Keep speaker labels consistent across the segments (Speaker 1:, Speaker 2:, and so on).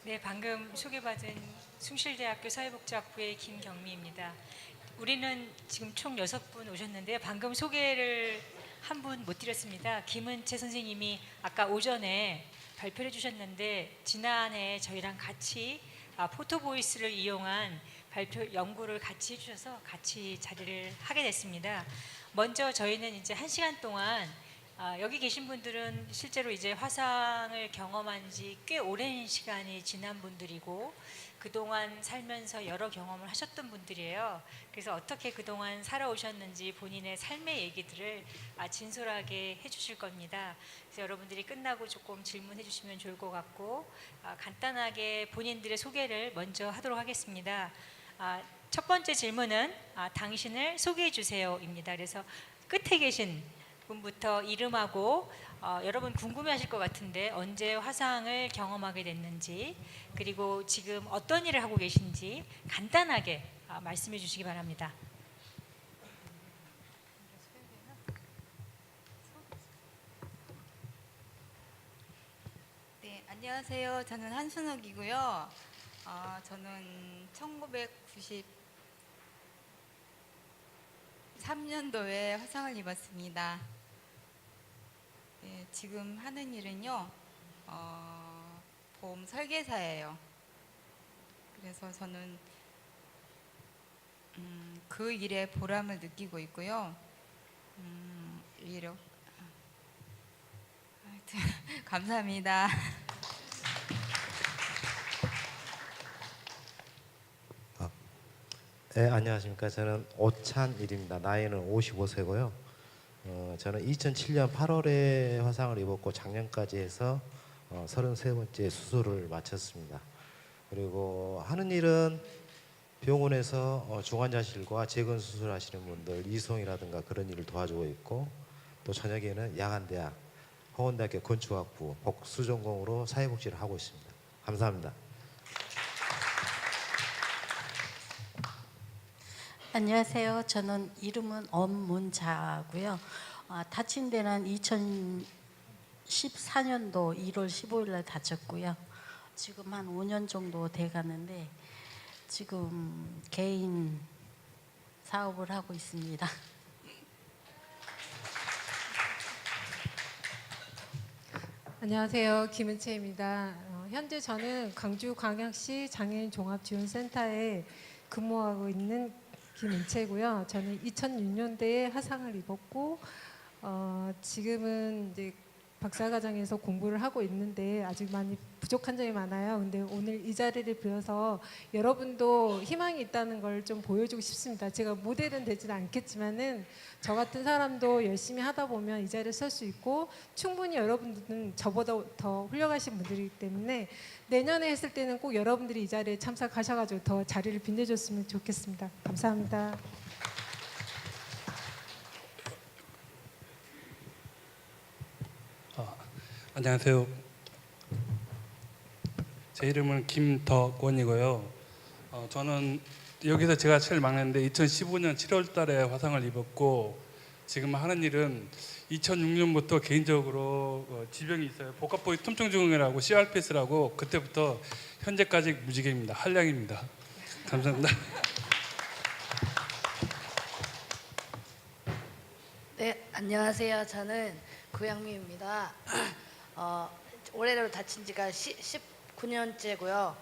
Speaker 1: 네, 방금 소개받은 숭실대학교 사회복지학부의 김경미입니다. 우리는 지금 총 6분 오셨는데요. 방금 소개를 한 분 못 드렸습니다. 김은채 선생님이 아까 오전에 발표를 해주셨는데 지난해 저희랑 같이 포토보이스를 이용한 발표 연구를 같이 해주셔서 같이 자리를 하게 됐습니다. 먼저 저희는 이제 1시간 동안 여기 계신 분들은 실제로 이제 화상을 경험한 지 꽤 오랜 시간이 지난 분들이고 그동안 살면서 여러 경험을 하셨던 분들이에요. 그래서 어떻게 그동안 살아오셨는지 본인의 삶의 얘기들을 진솔하게 해주실 겁니다. 그래서 여러분들이 끝나고 조금 질문해 주시면 좋을 것 같고 간단하게 본인들의 소개를 먼저 하도록 하겠습니다. 첫 번째 질문은 당신을 소개해 주세요입니다. 그래서 끝에 계신 분부터 이름하고 여러분 궁금해하실 것 같은데 언제 화상을 경험하게 됐는지 그리고 지금 어떤 일을 하고 계신지 간단하게 말씀해 주시기 바랍니다.
Speaker 2: 네, 안녕하세요. 저는 한순옥이고요. 저는 1993년도에 화상을 입었습니다. 네, 지금 하는 일은요, 보험 설계사예요. 그래서 저는 그 일에 보람을 느끼고 있고요. 하여튼 감사합니다.
Speaker 3: 네, 안녕하십니까. 저는 오찬일입니다. 나이는 55세고요. 저는 2007년 8월에 화상을 입었고 작년까지 해서 33번째 수술을 마쳤습니다. 그리고 하는 일은 병원에서 중환자실과 재건 수술하시는 분들 이송이라든가 그런 일을 도와주고 있고 또 저녁에는 야간대학, 홍원대학교 건축학부 복수전공으로 사회복지를 하고 있습니다. 감사합니다.
Speaker 4: 안녕하세요. 저는 이름은 엄문자고요. 다친 데는 2014년도 1월 15일 날 다쳤고요. 지금 한 5년 정도 돼 가는데 지금 개인 사업을 하고 있습니다.
Speaker 5: 안녕하세요. 김은채입니다. 현재 저는 광주광역시 장애인 종합지원센터에 근무하고 있는 김은채고요. 저는 2006년도에 화상을 입었고 지금은 이제 박사과정에서 공부를 하고 있는데 아직 많이 부족한 점이 많아요. 근데 오늘 이 자리를 빌어서 여러분도 희망이 있다는 걸 좀 보여주고 싶습니다. 제가 모델은 되지는 않겠지만은 저 같은 사람도 열심히 하다 보면 이 자리에 설 수 있고 충분히 여러분들은 저보다 더 훌륭하신 분들이기 때문에 내년에 했을 때는 꼭 여러분들이 이 자리에 참석하셔가지고 더 자리를 빛내줬으면 좋겠습니다. 감사합니다.
Speaker 6: 안녕하세요. 제 이름은 김덕원이고요. 저는 여기서 제가 제일 막내인데 2015년 7월 달에 화상을 입었고 지금 하는 일은 2006년부터 개인적으로 질병이 있어요. 복합부위 통증증후군이라고 CRPS라고 그때부터 현재까지 무지개입니다. 한량입니다. 감사합니다.
Speaker 7: 네, 안녕하세요. 저는 구양미입니다. 올해로 다친 지가 19년째고요.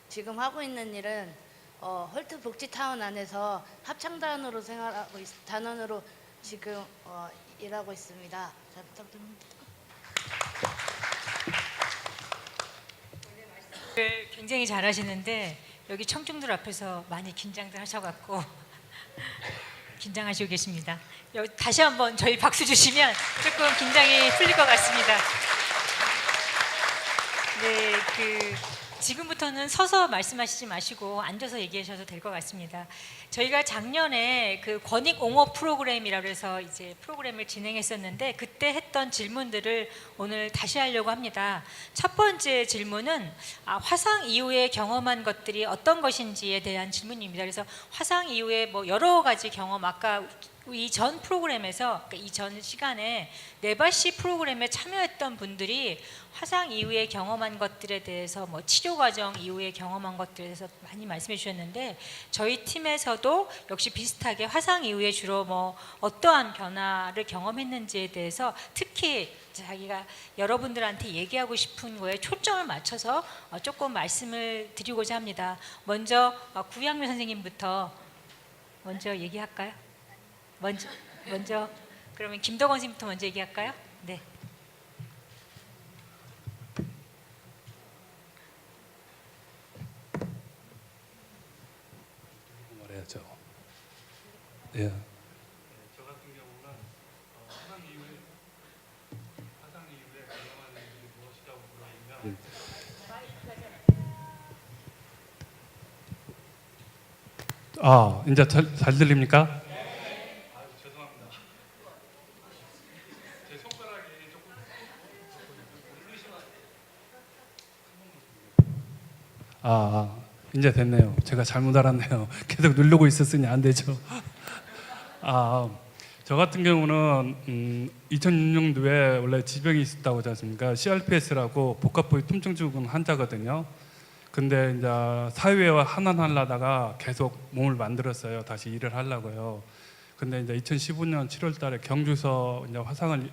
Speaker 7: 지금 하고 있는 일은 홀트 복지타운 안에서 합창단원으로 단원으로 지금 일하고 있습니다. 잘 부탁드립니다.
Speaker 1: 굉장히 잘하시는데 여기 청중들 앞에서 많이 긴장들 하셔갖고 긴장하시고 계십니다. 다시 한번 저희 박수 주시면 조금 긴장이 풀릴 것 같습니다. 네, 지금부터는 서서 말씀하시지 마시고 앉아서 얘기하셔도 될 것 같습니다. 저희가 작년에 그 권익 옹호 프로그램이라고 해서 이제 프로그램을 진행했었는데 그때 했던 질문들을 오늘 다시 하려고 합니다. 첫 번째 질문은 화상 이후에 경험한 것들이 어떤 것인지에 대한 질문입니다. 그래서 화상 이후에 뭐 여러 가지 경험, 아까 이 전 프로그램에서 이 전 시간에 네바시 프로그램에 참여했던 분들이 화상 이후에 경험한 것들에 대해서 뭐 치료 과정 이후에 경험한 것들에 대해서 많이 말씀해 주셨는데 저희 팀에서도 역시 비슷하게 화상 이후에 주로 뭐 어떠한 변화를 경험했는지에 대해서 특히 자기가 여러분들한테 얘기하고 싶은 거에 초점을 맞춰서 조금 말씀을 드리고자 합니다. 먼저 구양미 선생님부터 먼저 얘기할까요? 먼저 그러면 김덕원 선생님부터 먼저 얘기할까요? 네.
Speaker 6: 말해야죠. 예. 저 같은 경우는 화상 이후에 경험한 일이 무엇이라고 물어보면 이제 잘 들립니까? 죄송합니다. 제 손가락이 조금 이제 됐네요. 제가 잘못 알았네요. 계속 누르고 있었으니 안 되죠. 저 같은 경우는 2006년도에 원래 지병이 있었다고 하지 않습니까? CRPS라고 복합부위 통증증후군 환자거든요. 근데 이제 사회와 한환하려다가 계속 몸을 만들었어요. 다시 일을 하려고요. 근데 이제 2015년 7월달에 경주서 이제 화상을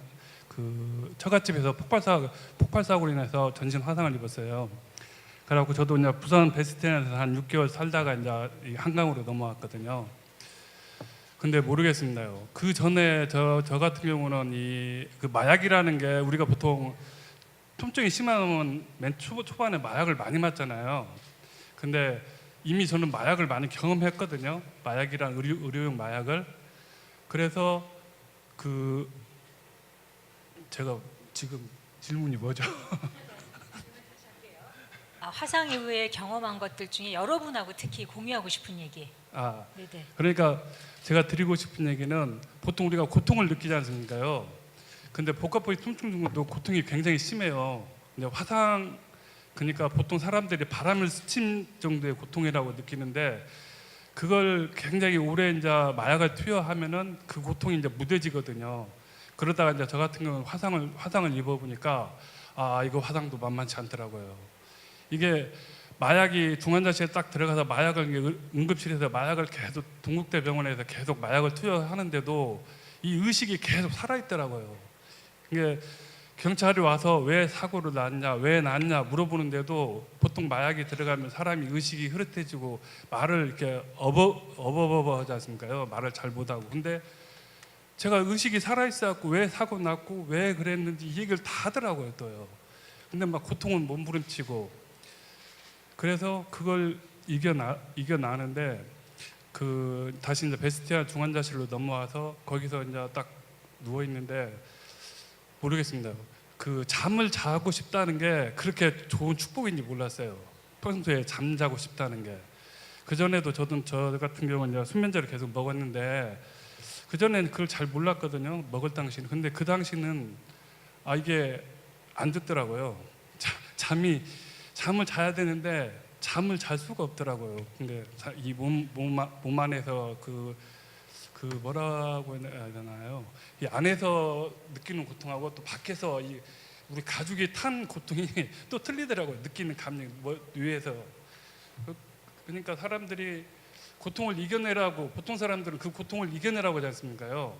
Speaker 6: 그 처갓집에서 폭발 사고로 인해서 전신 화상을 입었어요. 그래갖고 저도 이제 부산 베스트엔에서 한 6개월 살다가 이제 이 한강으로 넘어왔거든요. 근데 모르겠습니다요. 그 전에 저 같은 경우는 그 마약이라는 게 우리가 보통 통증이 심하면 맨 초반에 마약을 많이 맞잖아요. 근데 이미 저는 마약을 많이 경험했거든요. 마약이란 의료용 마약을. 그래서 제가 지금 질문이 뭐죠?
Speaker 1: 화상 이후에 경험한 것들 중에 여러분하고 특히 공유하고 싶은 얘기. 네네.
Speaker 6: 그러니까 제가 드리고 싶은 얘기는 보통 우리가 고통을 느끼지 않습니까요? 근데 복합부위 통증증후군도 고통이 굉장히 심해요. 근데 화상 그러니까 보통 사람들이 바람을 스친 정도의 고통이라고 느끼는데 그걸 굉장히 오래 이제 마약을 투여하면은 그 고통이 이제 무뎌지거든요. 그러다가 이제 저 같은 경우는 화상을 입어보니까 이거 화상도 만만치 않더라고요. 이게 마약이 중환자실에 딱 들어가서 마약을 응급실에서 마약을 계속 동국대병원에서 계속 마약을 투여하는데도 이 의식이 계속 살아있더라고요. 이게 경찰이 와서 왜 사고를 났냐, 왜 났냐 물어보는데도 보통 마약이 들어가면 사람이 의식이 흐릿해지고 말을 이렇게 어버버버 하지 않습니까요? 말을 잘 못하고. 근데 제가 의식이 살아있어갖고 왜 사고 났고 왜 그랬는지 이 얘기를 다 하더라고요, 또요. 근데 막 고통은 몸부림치고. 그래서 그걸 이겨나는데 다시 이제 베스티안 중환자실로 넘어와서 거기서 이제 딱 누워 있는데 모르겠습니다. 잠을 자고 싶다는 게 그렇게 좋은 축복인지 몰랐어요. 평소에 잠자고 싶다는 게. 그 전에도 저 같은 경우는 수면제를 계속 먹었는데 그 전에는 그걸 잘 몰랐거든요. 먹을 당시는. 근데 그 당시는 이게 안 듣더라고요. 잠을 자야 되는데 잠을 잘 수가 없더라고요. 근데 이 몸 안에서 뭐라고 해야 되나요? 이 안에서 느끼는 고통하고 또 밖에서 우리 가죽이 탄 고통이 또 틀리더라고요. 느끼는 감정 위에서. 그러니까 사람들이 고통을 이겨내라고, 보통 사람들은 그 고통을 이겨내라고 하지 않습니까요?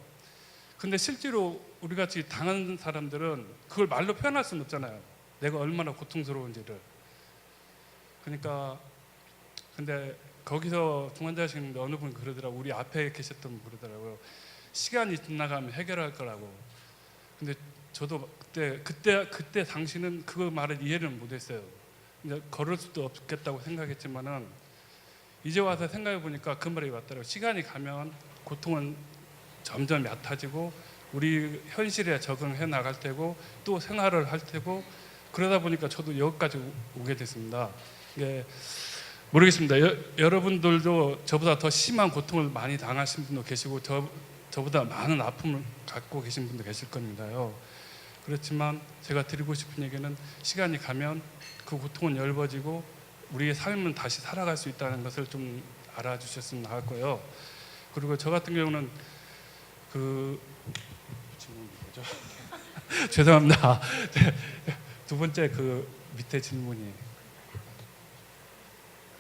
Speaker 6: 근데 실제로 우리 같이 당한 사람들은 그걸 말로 표현할 수는 없잖아요. 내가 얼마나 고통스러운지를. 그러니까 근데 거기서 중환자실인데 어느 분이 그러더라고. 우리 앞에 계셨던 분 그러더라고요. 시간이 지나가면 해결할 거라고. 근데 저도 그때 당시는 그 말을 이해를 못했어요. 이제 걸을 수도 없겠다고 생각했지만은 이제 와서 생각해 보니까 그 말이 맞더라고요. 시간이 가면 고통은 점점 얕아지고 우리 현실에 적응해 나갈 테고 또 생활을 할 테고 그러다 보니까 저도 여기까지 오게 됐습니다. 예, 모르겠습니다. 여러분들도 저보다 더 심한 고통을 많이 당하신 분도 계시고 저보다 많은 아픔을 갖고 계신 분도 계실 겁니다요. 그렇지만 제가 드리고 싶은 얘기는 시간이 가면 그 고통은 엷어지고 우리의 삶은 다시 살아갈 수 있다는 것을 좀 알아주셨으면 좋겠고요. 그리고 저 같은 경우는 그 질문이 뭐죠? 죄송합니다. 두 번째 그 밑에 질문이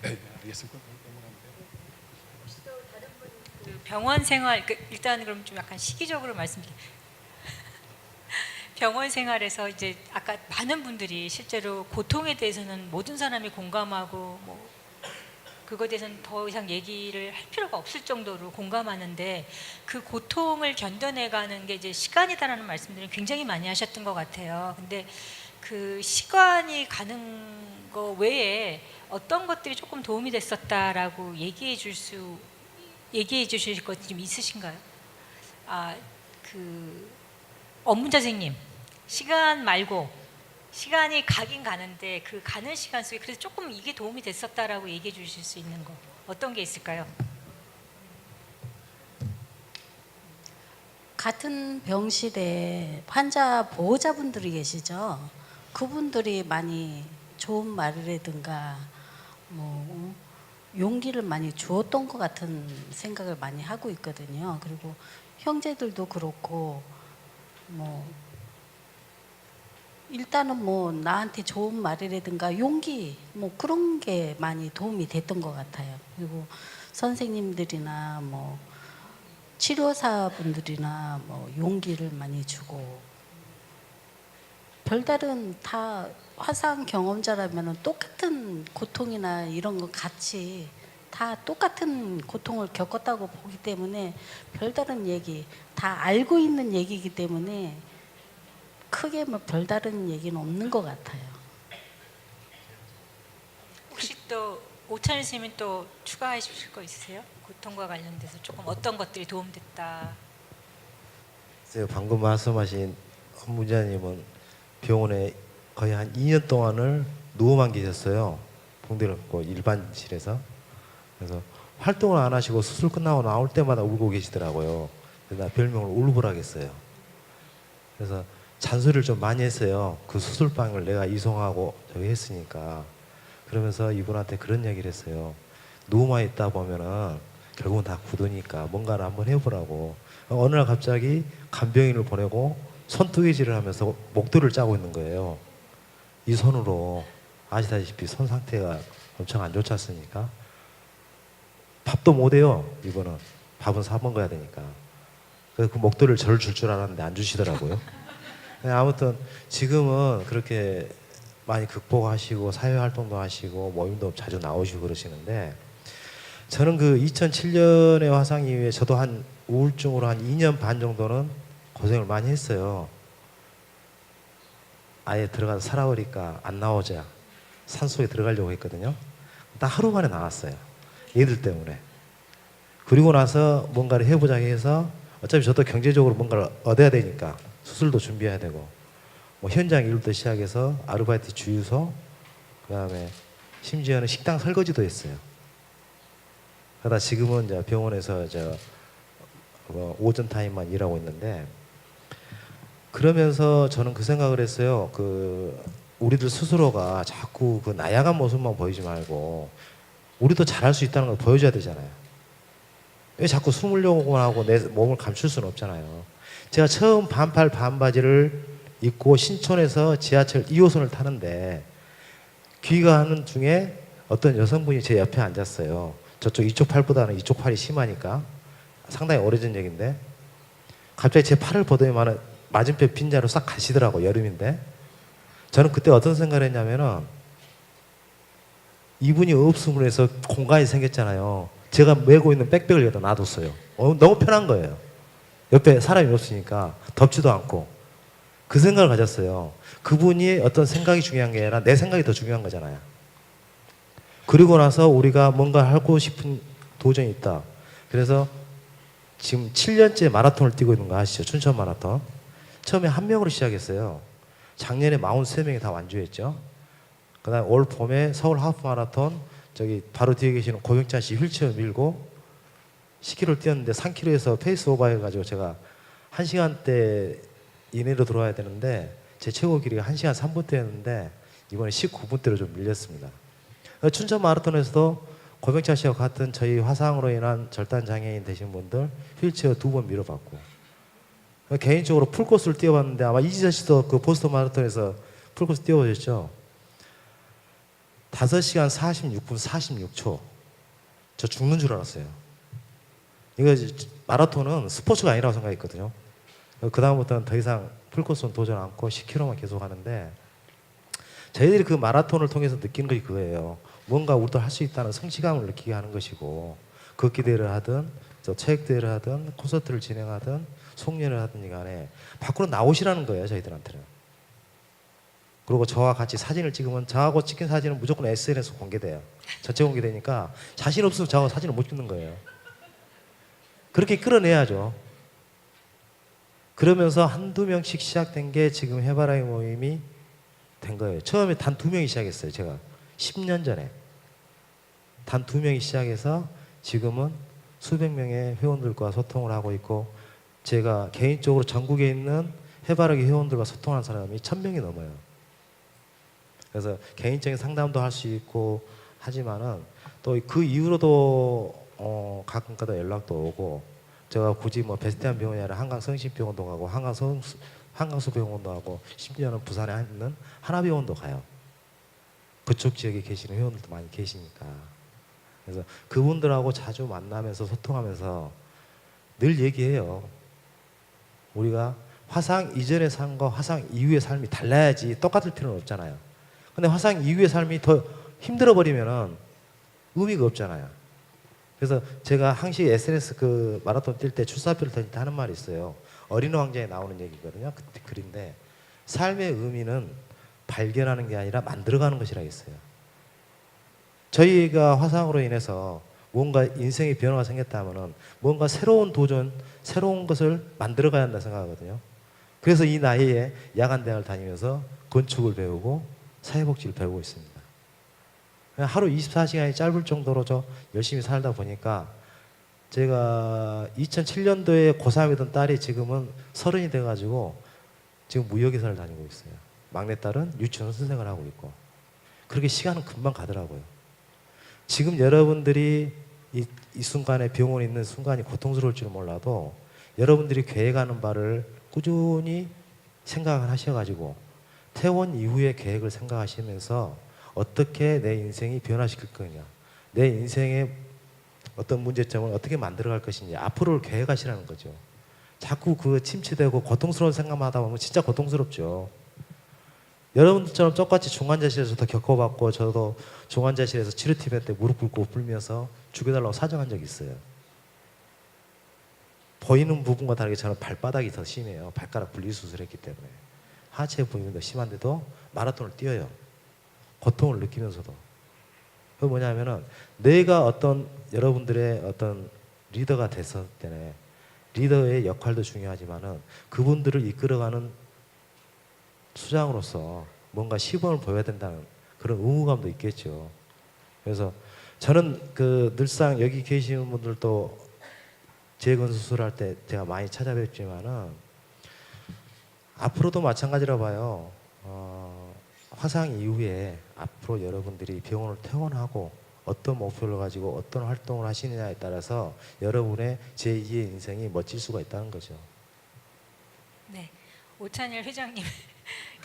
Speaker 6: 네, 알겠습니다.
Speaker 1: 그 병원 생활 일단 그럼 좀 약간 시기적으로 말씀드릴게요. 병원 생활에서 이제 아까 많은 분들이 실제로 고통에 대해서는 모든 사람이 공감하고 뭐 그거에 대해서는 더 이상 얘기를 할 필요가 없을 정도로 공감하는데 그 고통을 견뎌내가는 게 이제 시간이다라는 말씀들을 굉장히 많이 하셨던 것 같아요. 근데 그 시간이 가는 거 외에 어떤 것들이 조금 도움이 됐었다라고 얘기해 주실 것 좀 있으신가요? 그 업문자 선생님 시간 말고 시간이 가긴 가는데 그 가는 시간 속에 그래서 조금 이게 도움이 됐었다라고 얘기해 주실 수 있는 거 어떤 게 있을까요?
Speaker 4: 같은 병실에 환자 보호자분들이 계시죠. 그분들이 많이 좋은 말이라든가 뭐 용기를 많이 주었던 것 같은 생각을 많이 하고 있거든요. 그리고 형제들도 그렇고 뭐 일단은 뭐 나한테 좋은 말이라든가 용기 뭐 그런 게 많이 도움이 됐던 것 같아요. 그리고 선생님들이나 뭐 치료사분들이나 뭐 용기를 많이 주고 별다른 다 화상 경험자라면 똑같은 고통이나 이런 거 같이 다 똑같은 고통을 겪었다고 보기 때문에 별다른 얘기 다 알고 있는 얘기이기 때문에 크게 뭐 별다른 얘기는 없는 것 같아요.
Speaker 1: 혹시 또 오찬일 선생님은 또 추가해 주실 거 있으세요? 고통과 관련돼서 조금 어떤 것들이 도움됐다.
Speaker 3: 글쎄요, 방금 말씀하신 업무자님은 병원에 거의 한 2년 동안을 누워만 계셨어요. 붕대를 고 일반실에서. 그래서 활동을 안 하시고 수술 끝나고 나올 때마다 울고 계시더라고요. 그래서 나 별명을 울보라겠어요. 그래서 잔소리를 좀 많이 했어요. 그 수술방을 내가 이송하고 저기 했으니까. 그러면서 이분한테 그런 얘기를 했어요. 누워만 있다 보면은 결국은 다 굳으니까 뭔가를 한번 해보라고. 어느 날 갑자기 간병인을 보내고 손뜨개질을 하면서 목도리를 짜고 있는 거예요. 이 손으로. 아시다시피 손 상태가 엄청 안 좋지 않습니까? 밥도 못 해요. 이거는 밥은 사 먹어야 되니까. 그래서 그 목도리를 저를 줄 줄 알았는데 안 주시더라고요. 아무튼 지금은 그렇게 많이 극복하시고 사회활동도 하시고 모임도 자주 나오시고 그러시는데, 저는 그 2007년의 화상 이후에 저도 한 우울증으로 한 2년 반 정도는 고생을 많이 했어요. 아예 들어가서 살아보니까 안 나오자 산속에 들어가려고 했거든요. 딱 하루 만에 나왔어요. 얘들 때문에. 그리고 나서 뭔가를 해보자 해서 어차피 저도 경제적으로 뭔가를 얻어야 되니까 수술도 준비해야 되고 뭐 현장 일부터 시작해서 아르바이트 주유소, 그다음에 심지어는 식당 설거지도 했어요. 그러다 지금은 이제 병원에서 뭐 오전 타임만 일하고 있는데, 그러면서 저는 그 생각을 했어요. 그 우리들 스스로가 자꾸 그 나약한 모습만 보이지 말고 우리도 잘할 수 있다는 걸 보여줘야 되잖아요. 왜 자꾸 숨으려고 하고 내 몸을 감출 수는 없잖아요. 제가 처음 반팔 반바지를 입고 신촌에서 지하철 2호선을 타는데 귀가하는 중에 어떤 여성분이 제 옆에 앉았어요. 저쪽 이쪽 팔보다는 이쪽 팔이 심하니까. 상당히 오래전 얘기인데 갑자기 제 팔을 보더니 맞은편 빈자로 싹 가시더라고. 여름인데. 저는 그때 어떤 생각을 했냐면은 이분이 없음으로 해서 공간이 생겼잖아요. 제가 메고 있는 백백을 여기다 놔뒀어요. 너무 편한 거예요. 옆에 사람이 없으니까 덥지도 않고. 그 생각을 가졌어요. 그분이 어떤 생각이 중요한 게 아니라 내 생각이 더 중요한 거잖아요. 그리고 나서 우리가 뭔가 하고 싶은 도전이 있다. 그래서 지금 7년째 마라톤을 뛰고 있는 거 아시죠? 춘천 마라톤. 처음에 한 명으로 시작했어요. 작년에 43명이 다 완주했죠. 그 다음에 올 봄에 서울 하프 마라톤, 저기 바로 뒤에 계시는 고병찬 씨 휠체어 밀고 10km 뛰었는데 3km에서 페이스 오버 해가지고 제가 1시간대 이내로 들어와야 되는데 제 최고 기록이 1시간 3분대였는데 이번에 19분대로 좀 밀렸습니다. 춘천 마라톤에서도 고병찬 씨와 같은 저희 화상으로 인한 절단 장애인 되신 분들 휠체어 2번 밀어봤고, 개인적으로 풀코스를 뛰어봤는데 아마 이지선 씨도 그 보스턴 마라톤에서 풀코스 뛰어보셨죠? 5시간 46분 46초. 저 죽는 줄 알았어요. 이거 마라톤은 스포츠가 아니라고 생각했거든요. 그 다음부터는 더 이상 풀코스는 도전 않고 10km만 계속 하는데 저희들이 그 마라톤을 통해서 느끼는 것이 그거예요. 뭔가 우리도 할 수 있다는 성취감을 느끼게 하는 것이고 걷기 대회를 하든 저 체육 대회를 하든 콘서트를 진행하든 송년회를 하든 간에 밖으로 나오시라는 거예요. 저희들한테는. 그리고 저와 같이 사진을 찍으면 저하고 찍힌 사진은 무조건 SNS에 공개돼요. 전체 공개되니까 자신 없으면 저하고 사진을 못 찍는 거예요. 그렇게 끌어내야죠. 그러면서 한두 명씩 시작된 게 지금 해바라기 모임이 된 거예요. 처음에 단 2명이 시작했어요. 제가 10년 전에 단 2명이 시작해서 지금은 수백 명의 회원들과 소통을 하고 있고 제가 개인적으로 전국에 있는 해바라기 회원들과 소통하는 사람이 1000명이 넘어요. 그래서 개인적인 상담도 할 수 있고 하지만은 또 그 이후로도 가끔가다 연락도 오고 제가 굳이 뭐 베스트한 병원이 아니라 한강성심병원도 가고 한강수 병원도 하고 심지어는 부산에 있는 하나병원도 가요. 그쪽 지역에 계시는 회원들도 많이 계시니까. 그래서 그분들하고 자주 만나면서 소통하면서 늘 얘기해요. 우리가 화상 이전의 삶과 화상 이후의 삶이 달라야지 똑같을 필요는 없잖아요. 근데 화상 이후의 삶이 더 힘들어 버리면은 의미가 없잖아요. 그래서 제가 항시 SNS 그 마라톤 뛸 때 출사표를 던질 때 하는 말이 있어요. 어린 왕자에 나오는 얘기거든요. 그 글인데 삶의 의미는 발견하는 게 아니라 만들어가는 것이라 했어요. 저희가 화상으로 인해서 뭔가 인생의 변화가 생겼다면은 뭔가 새로운 도전, 새로운 것을 만들어가야 한다 생각하거든요. 그래서 이 나이에 야간대학을 다니면서 건축을 배우고 사회복지를 배우고 있습니다. 하루 24시간이 짧을 정도로 저 열심히 살다 보니까 제가 2007년도에 고3이던 딸이 지금은 30이 돼가지고 지금 무역회사를 다니고 있어요. 막내딸은 유치원 선생을 하고 있고 그렇게 시간은 금방 가더라고요. 지금 여러분들이 이 순간에 병원에 있는 순간이 고통스러울 줄은 몰라도 여러분들이 계획하는 바를 꾸준히 생각을 하셔가지고 퇴원 이후의 계획을 생각하시면서 어떻게 내 인생이 변화시킬 거냐, 내 인생의 어떤 문제점을 어떻게 만들어갈 것이냐, 앞으로를 계획하시라는 거죠. 자꾸 그 침체되고 고통스러운 생각만 하다 보면 진짜 고통스럽죠. 여러분들처럼 똑같이 중환자실에서도 겪어봤고 저도 중환자실에서 치료팀 때 무릎 꿇고 불면서 죽여달라고 사정한 적이 있어요. 보이는 부분과 다르게 저는 발바닥이 더 심해요. 발가락 분리수술을 했기 때문에. 하체 부분이 더 심한데도 마라톤을 뛰어요. 고통을 느끼면서도. 그 뭐냐면은 내가 어떤 여러분들의 어떤 리더가 됐을 때는 리더의 역할도 중요하지만은 그분들을 이끌어가는 수장으로서 뭔가 시범을 보여야 된다는 그런 의무감도 있겠죠. 그래서 저는 그 늘상 여기 계시는 분들도 재건 수술할 때 제가 많이 찾아뵙지만은 앞으로도 마찬가지라 봐요. 화상 이후에 앞으로 여러분들이 병원을 퇴원하고 어떤 목표를 가지고 어떤 활동을 하시느냐에 따라서 여러분의 제2의 인생이 멋질 수가 있다는 거죠.
Speaker 1: 네, 오찬일 회장님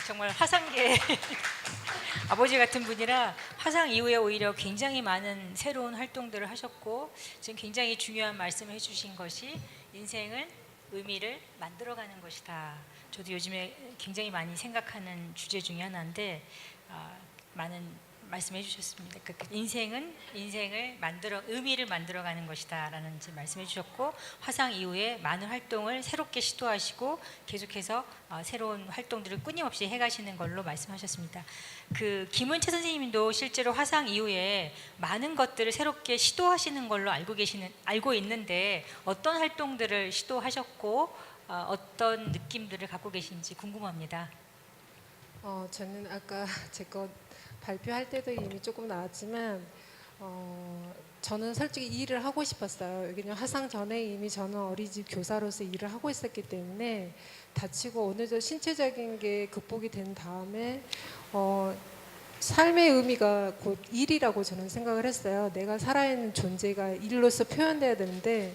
Speaker 1: 정말 화상계 아버지 같은 분이라 화상 이후에 오히려 굉장히 많은 새로운 활동들을 하셨고 지금 굉장히 중요한 말씀을 해주신 것이 인생은 의미를 만들어가는 것이다. 저도 요즘에 굉장히 많이 생각하는 주제 중에 하나인데 많은 말씀해 주셨습니다. 인생은 인생을 의미를 만들어가는 것이다라는 말씀해 주셨고 화상 이후에 많은 활동을 새롭게 시도하시고 계속해서 새로운 활동들을 끊임없이 해가시는 걸로 말씀하셨습니다. 그 김은채 선생님도 실제로 화상 이후에 많은 것들을 새롭게 시도하시는 걸로 알고 있는데 어떤 활동들을 시도하셨고 어떤 느낌들을 갖고 계신지 궁금합니다.
Speaker 5: 저는 아까 제 거 발표할 때도 이미 조금 나왔지만 저는 솔직히 이 일을 하고 싶었어요. 왜냐면 화상 전에 이미 저는 어린이집 교사로서 일을 하고 있었기 때문에 다치고 어느 정도 신체적인 게 극복이 된 다음에 삶의 의미가 곧 일이라고 저는 생각을 했어요. 내가 살아있는 존재가 일로서 표현돼야 되는데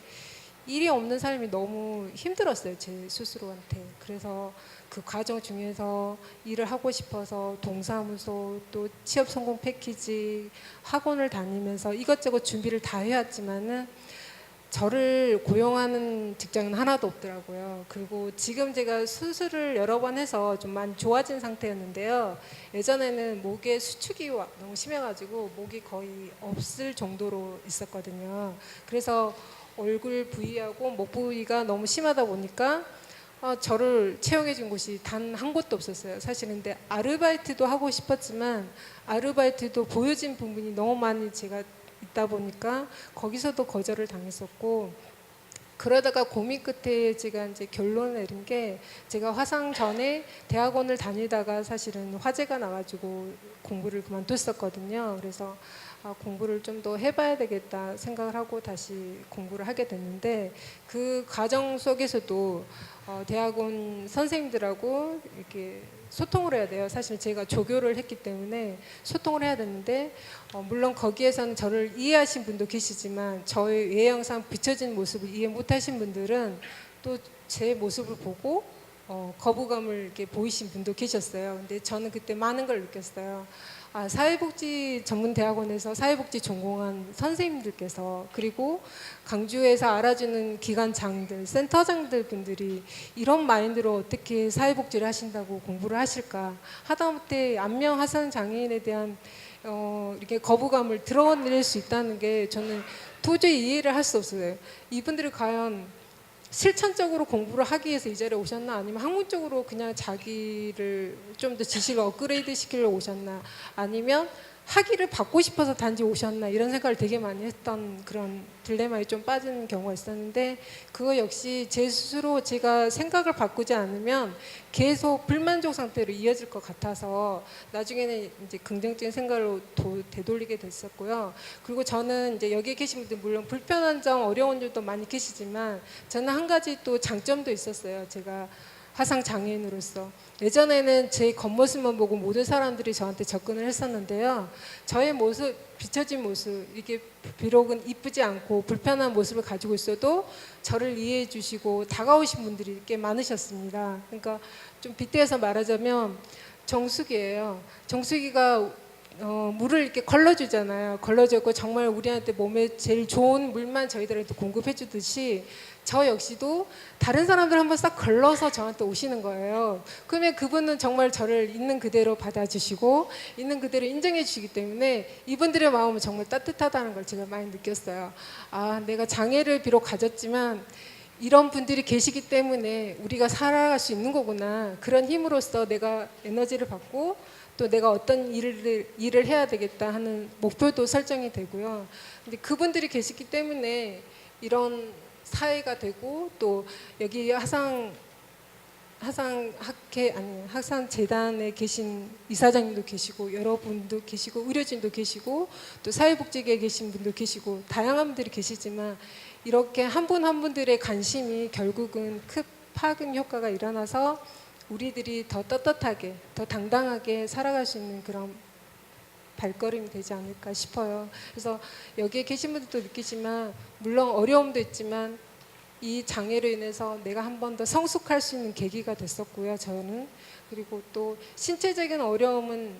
Speaker 5: 일이 없는 삶이 너무 힘들었어요, 제 스스로한테. 그래서 그 과정 중에서 일을 하고 싶어서 동사무소 또 취업 성공 패키지 학원을 다니면서 이것저것 준비를 다 해왔지만은 저를 고용하는 직장은 하나도 없더라고요. 그리고 지금 제가 수술을 여러 번 해서 좀 많이 좋아진 상태였는데요. 예전에는 목에 수축이 너무 심해가지고 목이 거의 없을 정도로 있었거든요. 그래서 얼굴 부위하고 목 부위가 너무 심하다 보니까 저를 채용해 준 곳이 단 한 곳도 없었어요. 사실은. 근데 아르바이트도 하고 싶었지만 아르바이트도 보여진 부분이 너무 많이 제가 있다 보니까 거기서도 거절을 당했었고, 그러다가 고민 끝에 제가 이제 결론을 내린 게, 제가 화상 전에 대학원을 다니다가 사실은 화재가 나가지고 공부를 그만뒀었거든요. 그래서 공부를 좀 더 해봐야 되겠다 생각을 하고 다시 공부를 하게 됐는데, 그 과정 속에서도 대학원 선생님들하고 이렇게 소통을 해야 돼요. 사실 제가 조교를 했기 때문에 소통을 해야 되는데, 물론 거기에서는 저를 이해하신 분도 계시지만 저의 외형상 비춰진 모습을 이해 못하신 분들은 또 제 모습을 보고 거부감을 이렇게 보이신 분도 계셨어요. 근데 저는 그때 많은 걸 느꼈어요. 사회복지 전문대학원에서 사회복지 전공한 선생님들께서, 그리고 강주에서 알아주는 기관장들, 센터장들 분들이 이런 마인드로 어떻게 사회복지를 하신다고 공부를 하실까, 하다못해 안면 하상 장애인에 대한 이렇게 거부감을 드러낼 수 있다는 게 저는 도저히 이해를 할 수 없어요. 이분들이 과연 실천적으로 공부를 하기 위해서 이 자리에 오셨나, 아니면 학문적으로 그냥 자기를 좀 더 지식을 업그레이드 시키려고 오셨나, 아니면 학위를 받고 싶어서 단지 오셨나, 이런 생각을 되게 많이 했던 그런 딜레마에 좀 빠진 경우가 있었는데, 그거 역시 제 스스로 제가 생각을 바꾸지 않으면 계속 불만족 상태로 이어질 것 같아서 나중에는 이제 긍정적인 생각으로 되돌리게 됐었고요. 그리고 저는 이제 여기 계신 분들 물론 불편한 점, 어려운 점도 많이 계시지만 저는 한 가지 또 장점도 있었어요. 제가 화상 장애인으로서 예전에는 제 겉모습만 보고 모든 사람들이 저한테 접근을 했었는데요. 저의 모습, 비춰진 모습, 이게 비록은 이쁘지 않고 불편한 모습을 가지고 있어도 저를 이해해 주시고 다가오신 분들이 꽤 많으셨습니다. 그러니까 좀 빗대어서 말하자면 정수기예요. 정수기가 물을 이렇게 걸러주잖아요. 걸러주고 정말 우리한테 몸에 제일 좋은 물만 저희들한테 공급해 주듯이 저 역시도 다른 사람들 한번 싹 걸러서 저한테 오시는 거예요. 그러면 그분은 정말 저를 있는 그대로 받아주시고 있는 그대로 인정해 주시기 때문에 이분들의 마음은 정말 따뜻하다는 걸 제가 많이 느꼈어요. 내가 장애를 비록 가졌지만 이런 분들이 계시기 때문에 우리가 살아갈 수 있는 거구나. 그런 힘으로써 내가 에너지를 받고 또 내가 어떤 일을 해야 되겠다 하는 목표도 설정이 되고요. 근데 그분들이 계시기 때문에 이런 사회가 되고, 또 여기 학산재단에 계신 이사장님도 계시고 여러분도 계시고 의료진도 계시고 또 사회복지계에 계신 분도 계시고 다양한 분들이 계시지만, 이렇게 한 분 한 분들의 관심이 결국은 큰 파급 효과가 일어나서 우리들이 더 떳떳하게, 더 당당하게 살아갈 수 있는 그런 발걸음이 되지 않을까 싶어요. 그래서 여기에 계신 분들도 느끼지만 물론 어려움도 있지만 이 장애로 인해서 내가 한 번 더 성숙할 수 있는 계기가 됐었고요, 저는. 그리고 또 신체적인 어려움은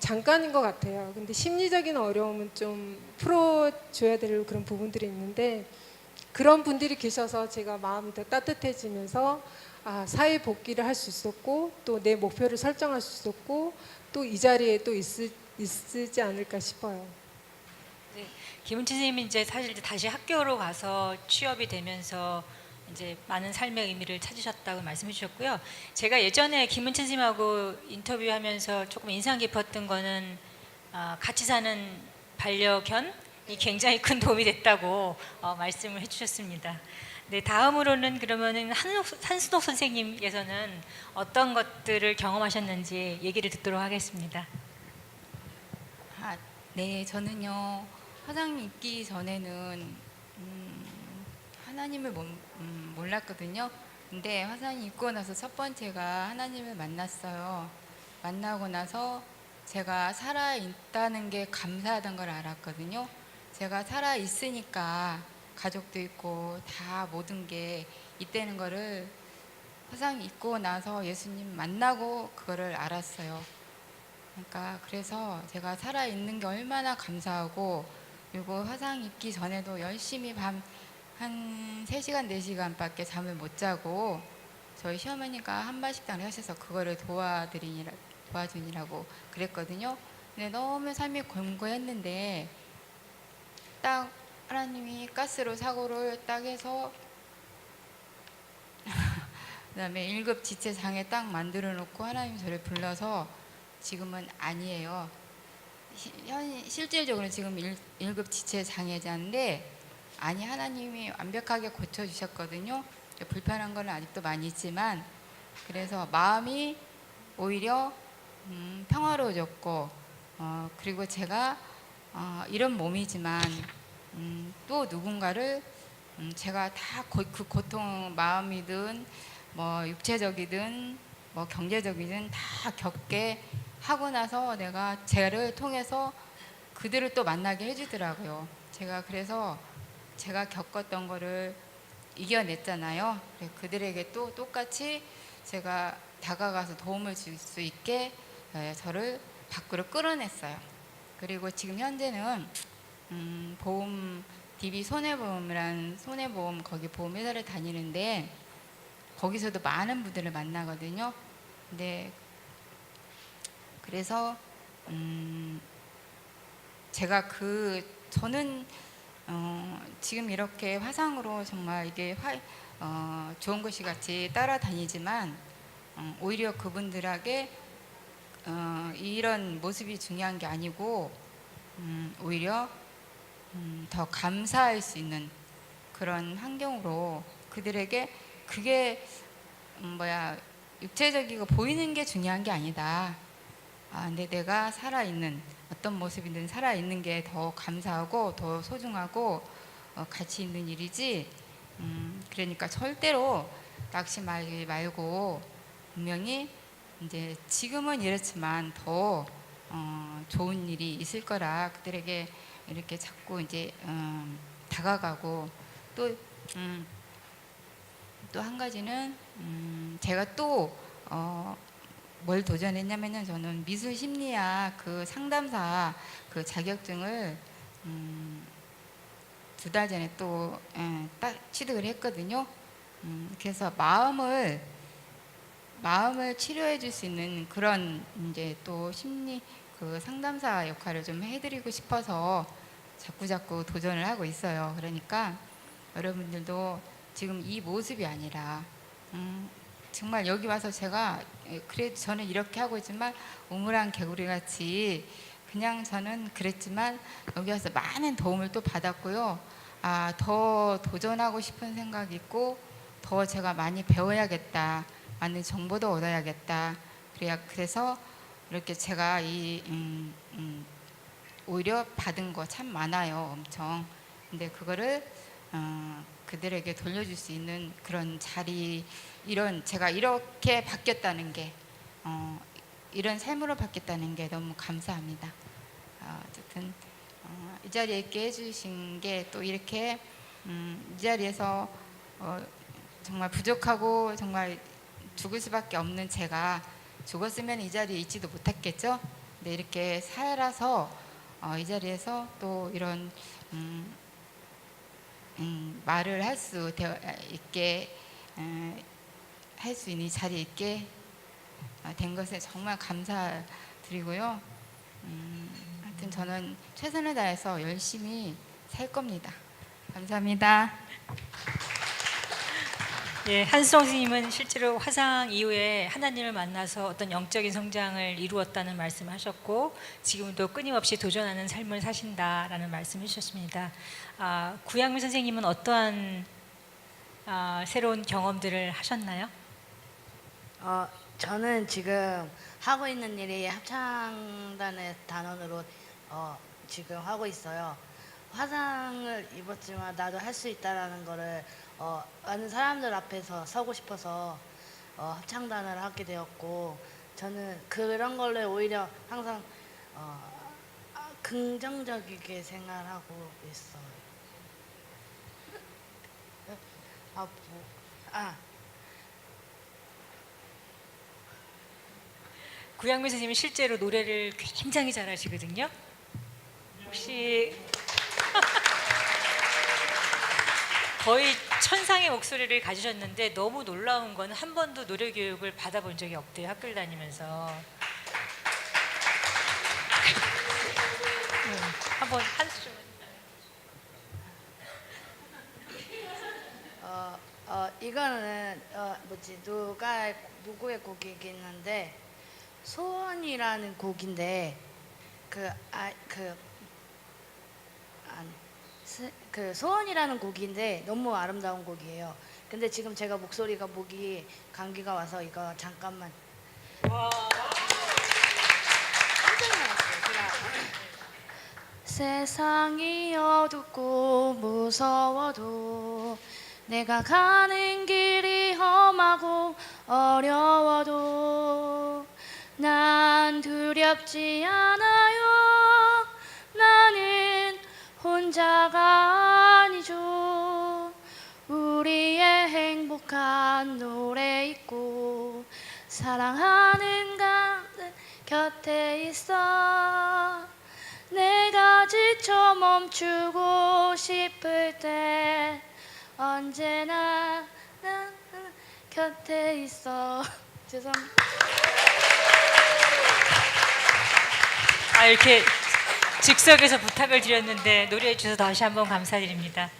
Speaker 5: 잠깐인 것 같아요. 근데 심리적인 어려움은 좀 풀어줘야 될 그런 부분들이 있는데, 그런 분들이 계셔서 제가 마음이 더 따뜻해지면서 사회 복귀를 할 수 있었고 또 내 목표를 설정할 수 있었고 또 이 자리에 또 있지 않을까 싶어요.
Speaker 1: 네, 김은채 선생님이 이제 사실 다시 학교로 가서 취업이 되면서 이제 많은 삶의 의미를 찾으셨다고 말씀해 주셨고요. 제가 예전에 김은채 선생님하고 인터뷰하면서 조금 인상 깊었던 거는 같이 사는 반려견이 굉장히 큰 도움이 됐다고 말씀을 해주셨습니다. 네, 다음으로는 그러면은 한순옥 선생님께서는 어떤 것들을 경험하셨는지 얘기를 듣도록 하겠습니다.
Speaker 2: 네, 저는요 화상 입기 전에는 하나님을 몰랐거든요. 근데 화상 입고 나서 첫 번째가 하나님을 만났어요. 만나고 나서 제가 살아 있다는 게 감사하던 걸 알았거든요. 제가 살아 있으니까 가족도 있고 다 모든 게 있다는 거를 화상 입고 나서 예수님 만나고 그거를 알았어요. 그러니까 그래서 제가 살아있는 게 얼마나 감사하고, 그리고 화상 입기 전에도 열심히 밤 한 3시간 4시간밖에 잠을 못 자고 저희 시어머니가 한바식당을 하셔서 그거를 도와주니라고 그랬거든요. 근데 너무 삶이 공고했는데 딱 하나님이 가스로 사고를 딱 해서 그다음에 1급 지체 장애 딱 만들어 놓고 하나님 저를 불러서 지금은 아니에요. 실질적으로 지금 1급 지체 장애자인데, 아니 하나님이 완벽하게 고쳐주셨거든요. 불편한 건 아직도 많이 있지만, 그래서 마음이 오히려 평화로워졌고, 그리고 제가 이런 몸이지만 또 누군가를 제가 다 그 고통, 마음이든 뭐 육체적이든 뭐 경제적이든 다 겪게 하고 나서 내가 쟤를 통해서 그들을 또 만나게 해주더라고요. 제가 그래서 제가 겪었던 거를 이겨냈잖아요. 그들에게 또 똑같이 제가 다가가서 도움을 줄 수 있게 저를 밖으로 끌어냈어요. 그리고 지금 현재는 보험 DB 손해보험이란 손해보험 거기 보험회사를 다니는데, 거기서도 많은 분들을 만나거든요. 근데 그래서 제가 저는 지금 이렇게 화상으로 정말 이게 좋은 것이 같이 따라다니지만 오히려 그분들에게 이런 모습이 중요한 게 아니고 오히려 더 감사할 수 있는 그런 환경으로 그들에게 그게 육체적이고 보이는 게 중요한 게 아니다. 근데 내가 살아있는 어떤 모습이든 살아있는 게 더 감사하고 더 소중하고 가치 있는 일이지. 그러니까 절대로 낙심하지 말고 분명히 이제 지금은 이렇지만 더 좋은 일이 있을 거라 그들에게 이렇게 자꾸 이제 다가가고, 또 한 가지는 제가 또 뭘 도전했냐면은, 저는 미술 심리학 그 상담사 그 자격증을 2달 전에 또 딱 취득을 했거든요. 그래서 마음을 치료해 줄 수 있는 그런 이제 또 심리 그 상담사 역할을 좀 해드리고 싶어서 자꾸 도전을 하고 있어요. 그러니까 여러분들도 지금 이 모습이 아니라 정말 여기 와서 제가 그래도 저는 이렇게 하고 있지만 우물안 개구리 같이 그냥 저는 그랬지만 여기 와서 많은 도움을 또 받았고요. 더 도전하고 싶은 생각이 있고 더 제가 많이 배워야겠다, 많은 정보도 얻어야겠다. 그래서 이렇게 제가 오히려 받은 거 참 많아요, 엄청. 근데 그거를 그들에게 돌려줄 수 있는 그런 자리, 제가 이렇게 바뀌었다는 게, 이런 삶으로 바뀌었다는 게 너무 감사합니다. 어쨌든 이 자리에 있게 해주신 게 또 이렇게 이 자리에서 정말 부족하고 정말 죽을 수밖에 없는 제가 죽었으면 이 자리에 있지도 못했겠죠. 근데 이렇게 살아서 이 자리에서 또 이런 말을 할 수 있게 할 수 있는 이 자리에 있게 된 것에 정말 감사드리고요. 하여튼 저는 최선을 다해서 열심히 살 겁니다. 감사합니다.
Speaker 1: 예, 한수정 스님은 실제로 화상 이후에 하나님을 만나서 어떤 영적인 성장을 이루었다는 말씀을 하셨고, 지금도 끊임없이 도전하는 삶을 사신다라는 말씀을 해주셨습니다. 구양미 선생님은 어떠한 새로운 경험들을 하셨나요?
Speaker 7: 저는 지금 하고 있는 일이 합창단의 단원으로 지금 하고 있어요. 화상을 입었지만 나도 할 수 있다라는 거를 많은 사람들 앞에서 서고 싶어서 합창단을 하게 되었고, 저는 그런 걸로 오히려 항상 긍정적이게 생각하고 있어요. 아,
Speaker 1: 구양미 선생님은 실제로 노래를 굉장히 잘하시거든요. 혹시 거의 천상의 목소리를 가지셨는데 너무 놀라운 건 한 번도 노래 교육을 받아본 적이 없대요. 학교를 다니면서. 한번 한 수준.
Speaker 7: 이거는 누구의 곡이긴 한데 소원이라는 곡인데 그 소원이라는 곡인데 너무 아름다운 곡이에요. 근데 지금 제가 목이 감기가 와서 이거 잠깐만. 깜짝 놀랐어요. 세상이 어둡고 무서워도 내가 가는 길이 험하고 어려워도 난 두렵지 않아요. 나는 혼자가 아니죠. 우리의 행복한 노래 있고 사랑하는 가슴 곁에 있어. 내가 지쳐 멈추고 싶을 때 언제나 난 곁에 있어. 죄송합니다.
Speaker 1: 이렇게 즉석에서 부탁을 드렸는데 노래해 주셔서 다시 한번 감사드립니다.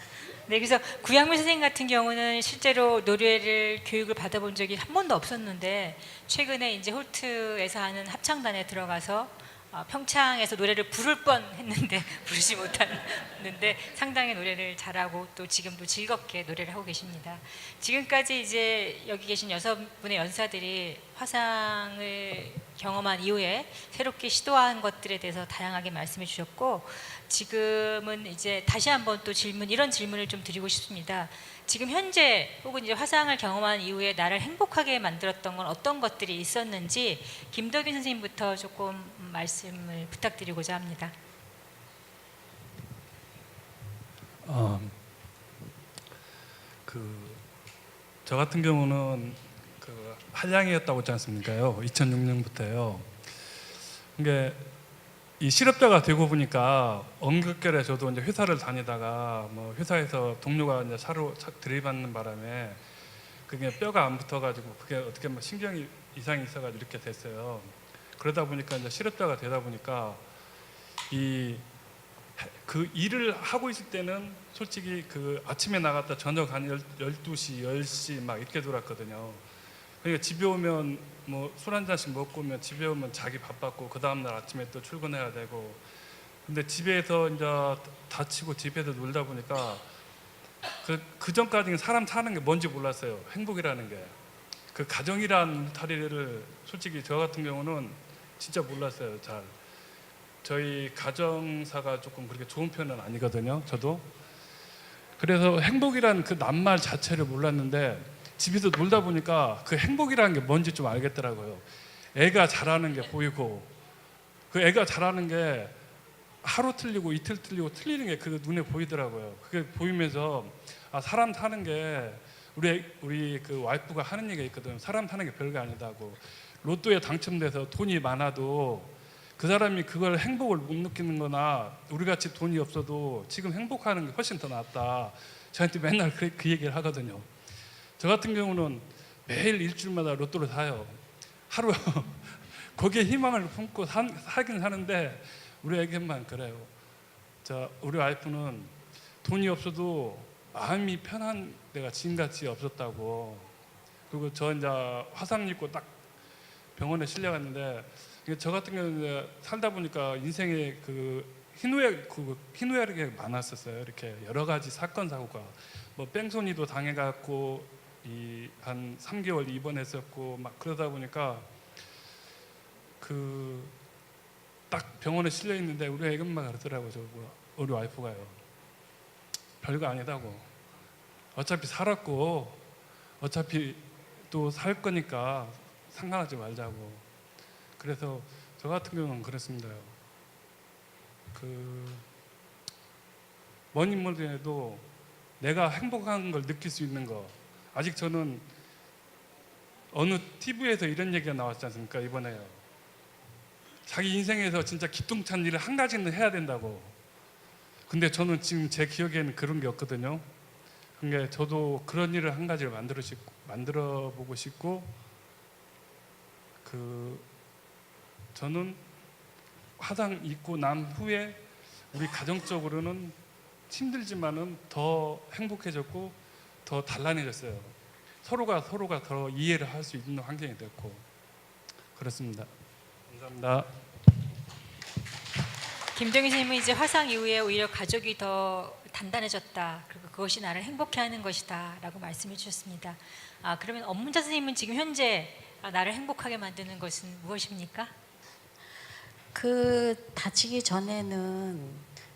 Speaker 1: 네, 그래서 구양미 선생님 같은 경우는 실제로 노래를 교육을 받아본 적이 한 번도 없었는데 최근에 이제 홀트에서 하는 합창단에 들어가서 평창에서 노래를 부를 뻔했는데 부르지 못했는데 상당히 노래를 잘하고 또 지금도 즐겁게 노래를 하고 계십니다. 지금까지 이제 여기 계신 6분의 연사들이 화상을 경험한 이후에 새롭게 시도한 것들에 대해서 다양하게 말씀해 주셨고 지금은 이제 다시 한번 또 이런 질문을 좀 드리고 싶습니다. 지금 현재 혹은 이제 화상을 경험한 이후에 나를 행복하게 만들었던 건 어떤 것들이 있었는지 김덕인 선생님부터 조금 말씀을 부탁드리고자 합니다.
Speaker 6: 저 같은 경우는 한량이었다고 했지 않습니까요? 2006년부터요. 이게 이 실업자가 되고 보니까 엄격결에 저도 이제 회사를 다니다가 뭐 회사에서 동료가 이제 차로 들이받는 바람에 그게 뼈가 안 붙어가지고 그게 어떻게 뭐 신경이 이상이 있어가지고 이렇게 됐어요. 그러다 보니까 이제 실업자가 되다 보니까 그 일을 하고 있을 때는 솔직히 그 아침에 나갔다 저녁 한 12시, 10시 막 이렇게 돌았거든요. 그러니까 집에 오면 뭐 술 한 잔씩 먹고 오면 집에 오면 자기 바빴고 그 다음날 아침에 또 출근해야 되고 근데 집에서 이제 다치고 집에서 놀다 보니까 그 전까지는 사람 사는 게 뭔지 몰랐어요. 행복이라는 게. 그 가정이라는 울타리를 솔직히 저 같은 경우는 진짜 몰랐어요. 잘. 저희 가정사가 조금 그렇게 좋은 편은 아니거든요. 저도. 그래서 행복이라는 그 낱말 자체를 몰랐는데 집에서 놀다 보니까 그 행복이라는 게 뭔지 좀 알겠더라고요. 애가 자라는 게 보이고 그 애가 자라는 게 하루 틀리고 이틀 틀리고 틀리는 게 그 눈에 보이더라고요. 그게 보이면서 사람 사는 게 우리 그 와이프가 하는 얘기가 있거든요. 사람 사는 게 별거 아니다고. 로또에 당첨돼서 돈이 많아도 그 사람이 그걸 행복을 못 느끼는 거나 우리같이 돈이 없어도 지금 행복하는 게 훨씬 더 낫다. 저한테 맨날 그 얘기를 하거든요. 저 같은 경우는 매일 일주일마다 로또를 사요. 하루 거기에 희망을 품고 살긴 사는데 우리 애기만 그래요. 우리 와이프는 돈이 없어도 마음이 편한 데가 지금같이 없었다고. 그리고 저 이제 화상 입고 딱 병원에 실려갔는데 저 같은 경우는 살다 보니까 인생에 희노애락이 많았었어요. 이렇게 여러 가지 사건 사고가 뭐 뺑소니도 당해갖고 한 3개월 입원했었고 막 그러다 보니까 딱 병원에 실려 있는데 우리 애기 엄마가 그러더라고요. 우리 와이프가요. 별거 아니다고. 어차피 살았고 어차피 또 살 거니까 상관하지 말자고. 그래서 저 같은 경우는 그랬습니다. 먼 인물에도 내가 행복한 걸 느낄 수 있는 거. 아직 저는 어느 TV에서 이런 얘기가 나왔지 않습니까? 이번에요. 자기 인생에서 진짜 기똥찬 일을 한 가지는 해야 된다고. 근데 저는 지금 제 기억에는 그런 게 없거든요. 그러니까 저도 그런 일을 한 가지를 만들어 보고 싶고, 저는 화상 입고 난 후에 우리 가정적으로는 힘들지만은 더 행복해졌고 더 단란해졌어요. 서로가 더 이해를 할 수 있는 환경이 됐고 그렇습니다. 감사합니다.
Speaker 1: 김정희 선생님은 이제 화상 이후에 오히려 가족이 더 단단해졌다. 그리고 그것이 나를 행복해하는 것이다라고 말씀해 주셨습니다. 그러면 엄문자 선생님은 지금 현재 나를 행복하게 만드는 것은 무엇입니까?
Speaker 4: 다치기 전에는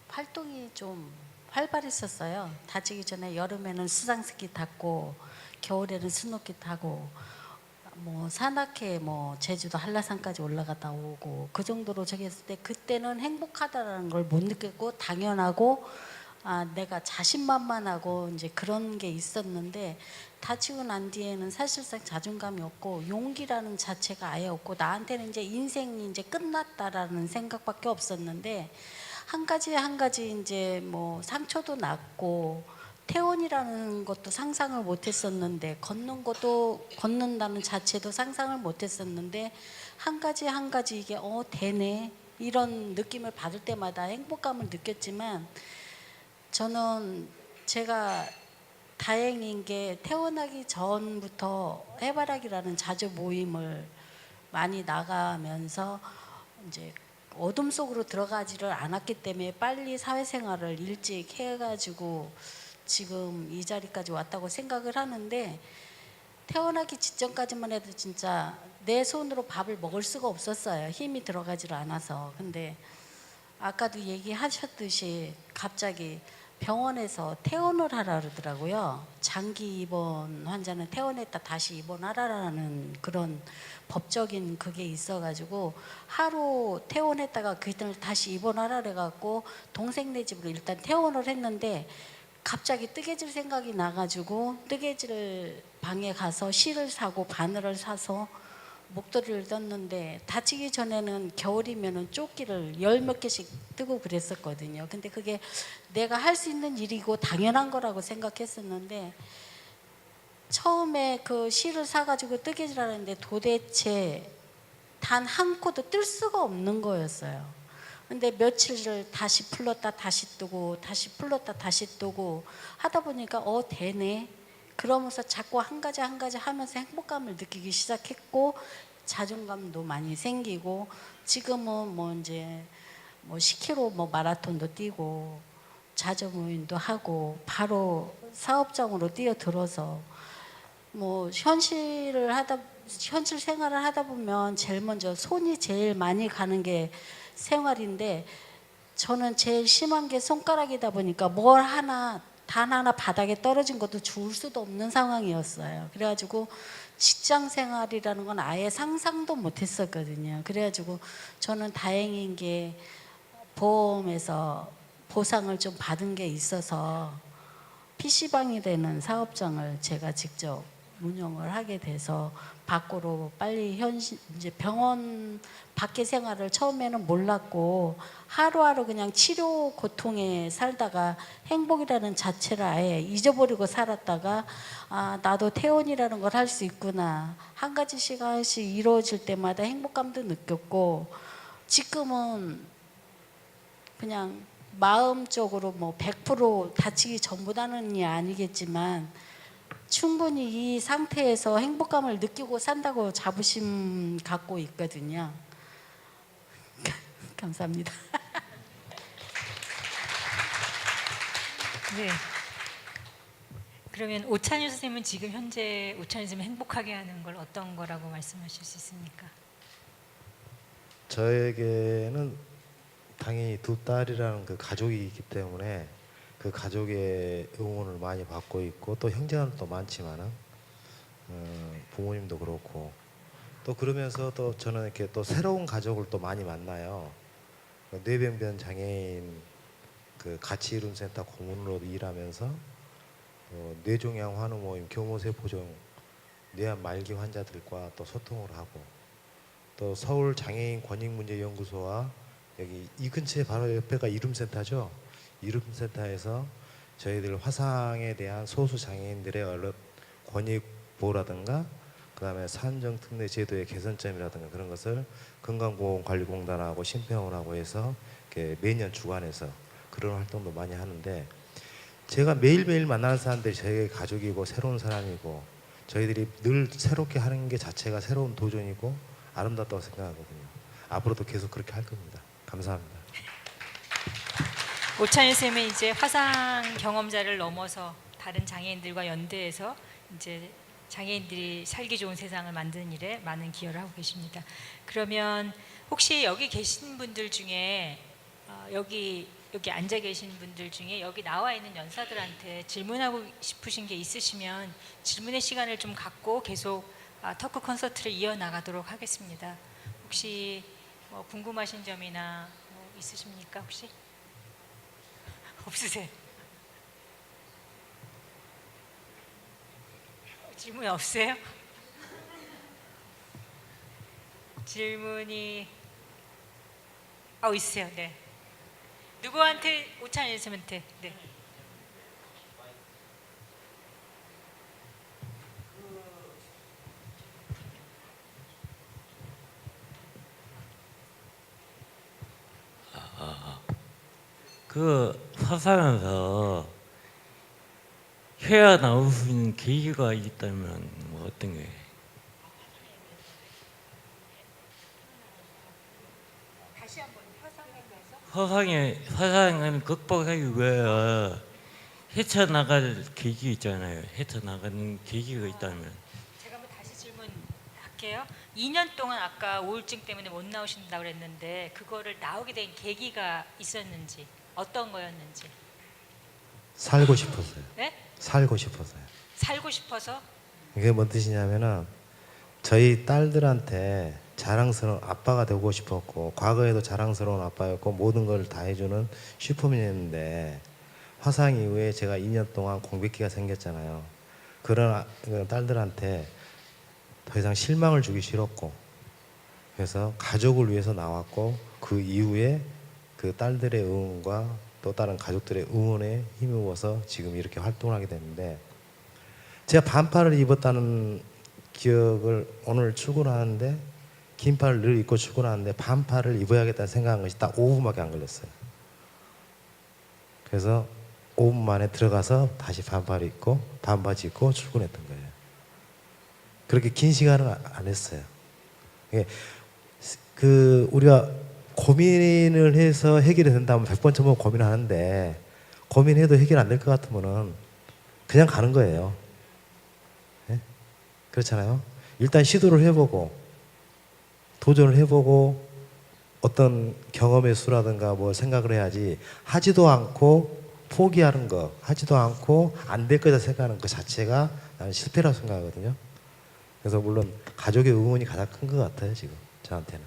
Speaker 4: 활동이 좀 활발했었어요. 다치기 전에 여름에는 수상스키 탔고 겨울에는 스노키 타고 뭐 산악회 뭐 제주도 한라산까지 올라갔다 오고 그 정도로 저기 했을 때 그때는 행복하다라는 걸 못 느꼈고 당연하고 내가 자신만만하고 이제 그런 게 있었는데 다치고 난 뒤에는 사실상 자존감이 없고 용기라는 자체가 아예 없고 나한테는 이제 인생이 이제 끝났다라는 생각밖에 없었는데 한 가지 이제 뭐 상처도 났고 퇴원이라는 것도 상상을 못했었는데 걷는다는 자체도 상상을 못했었는데 한 가지 이게 되네 이런 느낌을 받을 때마다 행복감을 느꼈지만 저는 제가 다행인 게 태어나기 전부터 해바라기라는 자주 모임을 많이 나가면서 이제 어둠 속으로 들어가지를 않았기 때문에 빨리 사회생활을 일찍 해가지고 지금 이 자리까지 왔다고 생각을 하는데 태어나기 직전까지만 해도 진짜 내 손으로 밥을 먹을 수가 없었어요. 힘이 들어가지를 않아서. 근데 아까도 얘기하셨듯이 갑자기 병원에서 퇴원을 하라 그러더라고요. 장기 입원 환자는 퇴원했다 다시 입원하라라는 그런 법적인 그게 있어가지고 하루 퇴원했다가 그날 다시 입원하라 그래갖고 동생네 집으로 일단 퇴원을 했는데 갑자기 뜨개질 생각이 나가지고 뜨개질 방에 가서 실을 사고 바늘을 사서 목도리를 떴는데 다치기 전에는 겨울이면은 조끼를 열 몇 개씩 뜨고 그랬었거든요. 근데 그게 내가 할 수 있는 일이고 당연한 거라고 생각했었는데 처음에 그 실을 사가지고 뜨개질하는데 도대체 단 한 코도 뜰 수가 없는 거였어요. 근데 며칠을 다시 풀렀다 다시 뜨고 다시 풀렀다 다시 뜨고 하다 보니까 되네. 그러면서 자꾸 한 가지 하면서 행복감을 느끼기 시작했고 자존감도 많이 생기고 지금은 뭐 이제 뭐 10km 뭐 마라톤도 뛰고 자전 모임도 하고 바로 사업장으로 뛰어들어서 뭐 현실 생활을 하다 보면 제일 먼저 손이 제일 많이 가는 게 생활인데 저는 제일 심한 게 손가락이다 보니까 단 하나 바닥에 떨어진 것도 주울 수도 없는 상황이었어요. 그래가지고 직장 생활이라는 건 아예 상상도 못 했었거든요. 그래가지고 저는 다행인 게 보험에서 보상을 좀 받은 게 있어서 PC방이라는 사업장을 제가 직접 운영을 하게 돼서 밖으로 빨리 이제 병원 밖의 생활을 처음에는 몰랐고 하루하루 그냥 치료 고통에 살다가 행복이라는 자체를 아예 잊어버리고 살았다가 나도 퇴원이라는 걸 할 수 있구나 한 가지씩 이루어질 때마다 행복감도 느꼈고 지금은 그냥 마음적으로 뭐 100% 다치기 전보다는 아니겠지만 충분히 이 상태에서 행복감을 느끼고 산다고 자부심 갖고 있거든요. 감사합니다.
Speaker 1: 네. 그러면 오찬유 선생님은 지금 현재 오찬유 선생님 행복하게 하는 걸 어떤 거라고 말씀하실 수 있습니까?
Speaker 3: 저에게는 당연히 두 딸이라는 그 가족이 있기 때문에 그 가족의 응원을 많이 받고 있고 또 형제는 또 많지만은 부모님도 그렇고 또 그러면서 또 저는 이렇게 또 새로운 가족을 또 많이 만나요. 뇌병변 장애인 그 가치이룸센터 고문으로 일하면서 뇌종양 환우 모임 교모세포종 뇌암 말기 환자들과 또 소통을 하고 또 서울 장애인 권익문제연구소와 여기 이 근처에 바로 옆에가 이룸센터죠. 이룸센터에서 저희들 화상에 대한 소수 장애인들의 권익 보호라든가 그다음에 산정특례 제도의 개선점이라든가 그런 것을 건강보험관리공단하고 심평원하고 해서 이렇게 매년 주관해서 그런 활동도 많이 하는데 제가 매일매일 만나는 사람들이 저희 가족이고 새로운 사람이고 저희들이 늘 새롭게 하는 게 자체가 새로운 도전이고 아름답다고 생각하거든요. 앞으로도 계속 그렇게 할 겁니다. 감사합니다.
Speaker 1: 오찬현 쌤은 이제 화상 경험자를 넘어서 다른 장애인들과 연대해서 이제 장애인들이 살기 좋은 세상을 만드는 일에 많은 기여를 하고 계십니다. 그러면 혹시 여기 계신 분들 중에 여기 앉아 계신 분들 중에 여기 나와 있는 연사들한테 질문하고 싶으신 게 있으시면 질문의 시간을 좀 갖고 계속 토크 콘서트를 이어나가도록 하겠습니다. 혹시 뭐 궁금하신 점이나 뭐 있으십니까 혹시? 없으세요? 질문 없어요? 질문이 있어요. 네. 누구한테 오찬현 쌤한테? 네.
Speaker 8: 그 화상에서 폐가 나오신 계기가 있다면 뭐 어떤 게?
Speaker 1: 다시 한번 화상에 대해서.
Speaker 8: 화상을 극복하기 위해 헤쳐나갈 계기 있잖아요. 헤쳐나가는 계기가 있다면.
Speaker 1: 제가 한번 다시 질문할게요. 2년 동안 아까 우울증 때문에 못 나오신다고 그랬는데 그거를 나오게 된 계기가 있었는지 어떤 거였는지.
Speaker 3: 살고 싶었어요.
Speaker 1: 네?
Speaker 3: 살고 싶었어요.
Speaker 1: 살고 싶어서.
Speaker 3: 이게 뭔 뜻이냐면은 저희 딸들한테 자랑스러운 아빠가 되고 싶었고 과거에도 자랑스러운 아빠였고 모든 걸 다 해주는 슈퍼맨이었는데 화상 이후에 제가 2년 동안 공백기가 생겼잖아요. 그런 딸들한테 더 이상 실망을 주기 싫었고 그래서 가족을 위해서 나왔고 그 이후에 그 딸들의 응원과 또 다른 가족들의 응원에 힘입어서 지금 이렇게 활동을 하게 됐는데 제가 반팔을 입었다는 기억을 오늘 출근하는데 긴팔을 늘 입고 출근하는데 반팔을 입어야겠다는 생각한 것이 딱 5분밖에 안 걸렸어요. 그래서 5분 만에 들어가서 다시 반팔 입고 반바지 입고 출근했던 거예요. 그렇게 긴 시간은 안 했어요. 그 우리가 고민을 해서 해결이 된다면 100번 전번 고민을 하는데 고민해도 해결 안 될 것 같으면은 그냥 가는 거예요. 네? 그렇잖아요. 일단 시도를 해보고 도전을 해보고 어떤 경험의 수라든가 뭐 생각을 해야지 하지도 않고 포기하는 거 하지도 않고 안 될 거다 생각하는 것 자체가 나는 실패라고 생각하거든요. 그래서 물론 가족의 응원이 가장 큰 것 같아요 지금 저한테는.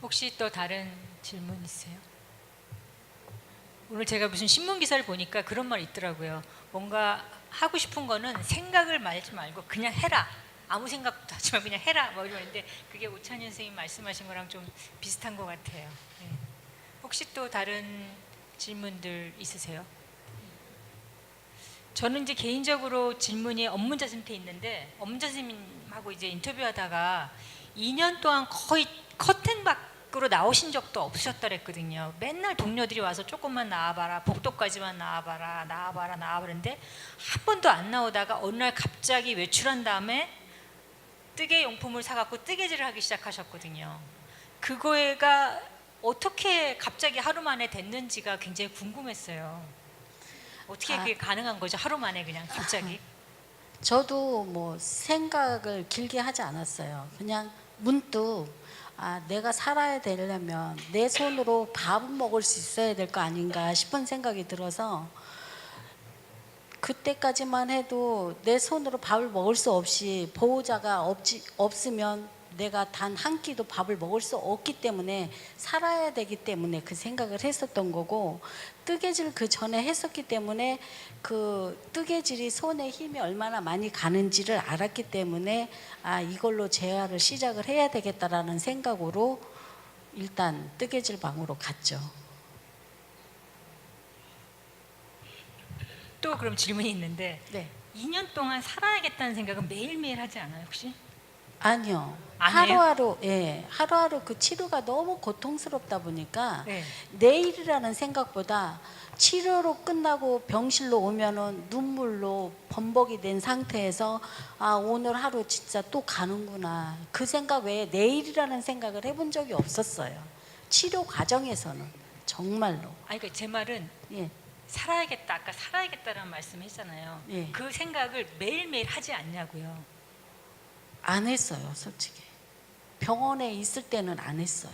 Speaker 1: 혹시 또 다른 질문 있어요? 오늘 제가 무슨 신문 기사를 보니까 그런 말 있더라고요. 뭔가 하고 싶은 거는 생각을 말지 말고 그냥 해라. 아무 생각도 하지 말고 그냥 해라. 뭐 이러는데 그게 오찬현 선생님 말씀하신 거랑 좀 비슷한 것 같아요. 네. 혹시 또 다른 질문들 있으세요? 저는 이제 개인적으로 질문이 업문자센터에 있는데 업문자 선생님하고 이제 인터뷰하다가 2년 동안 거의 커튼 밖으로 나오신 적도 없으셨더랬거든요. 맨날 동료들이 와서 조금만 나와봐라, 복도까지만 나와봐라, 나와봤는데 한 번도 안 나오다가 어느 날 갑자기 외출한 다음에 뜨개 용품을 사갖고 뜨개질을 하기 시작하셨거든요. 그거가 어떻게 갑자기 하루 만에 됐는지가 굉장히 궁금했어요. 어떻게 그게 가능한 거죠? 하루 만에 그냥 갑자기?
Speaker 4: 저도 뭐 생각을 길게 하지 않았어요. 그냥 문득 내가 살아야 되려면 내 손으로 밥은 먹을 수 있어야 될 거 아닌가 싶은 생각이 들어서 그때까지만 해도 내 손으로 밥을 먹을 수 없이 보호자가 없으면 내가 단 한 끼도 밥을 먹을 수 없기 때문에 살아야 되기 때문에 그 생각을 했었던 거고, 뜨개질 그 전에 했었기 때문에 그 뜨개질이 손에 힘이 얼마나 많이 가는지를 알았기 때문에 아, 이걸로 재활을 시작을 해야 되겠다라는 생각으로 일단 뜨개질 방으로 갔죠.
Speaker 1: 또 그럼 질문이 있는데
Speaker 4: 네.
Speaker 1: 2년 동안 살아야겠다는 생각은 매일매일 하지 않아요 혹시?
Speaker 4: 아니요.
Speaker 1: 안 해요?
Speaker 4: 하루하루, 예, 하루하루 그 치료가 너무 고통스럽다 보니까
Speaker 1: 네.
Speaker 4: 내일이라는 생각보다 치료로 끝나고 병실로 오면은 눈물로 범벅이 된 상태에서 아, 오늘 하루 진짜 또 가는구나. 그 생각 외에 내일이라는 생각을 해본 적이 없었어요. 치료 과정에서는 정말로.
Speaker 1: 아니 그러니까 제 말은
Speaker 4: 예.
Speaker 1: 살아야겠다. 아까 살아야겠다라는 말씀했잖아요.
Speaker 4: 예.
Speaker 1: 그 생각을 매일매일 하지 않냐고요.
Speaker 4: 안 했어요, 솔직히. 병원에 있을 때는 안 했어요.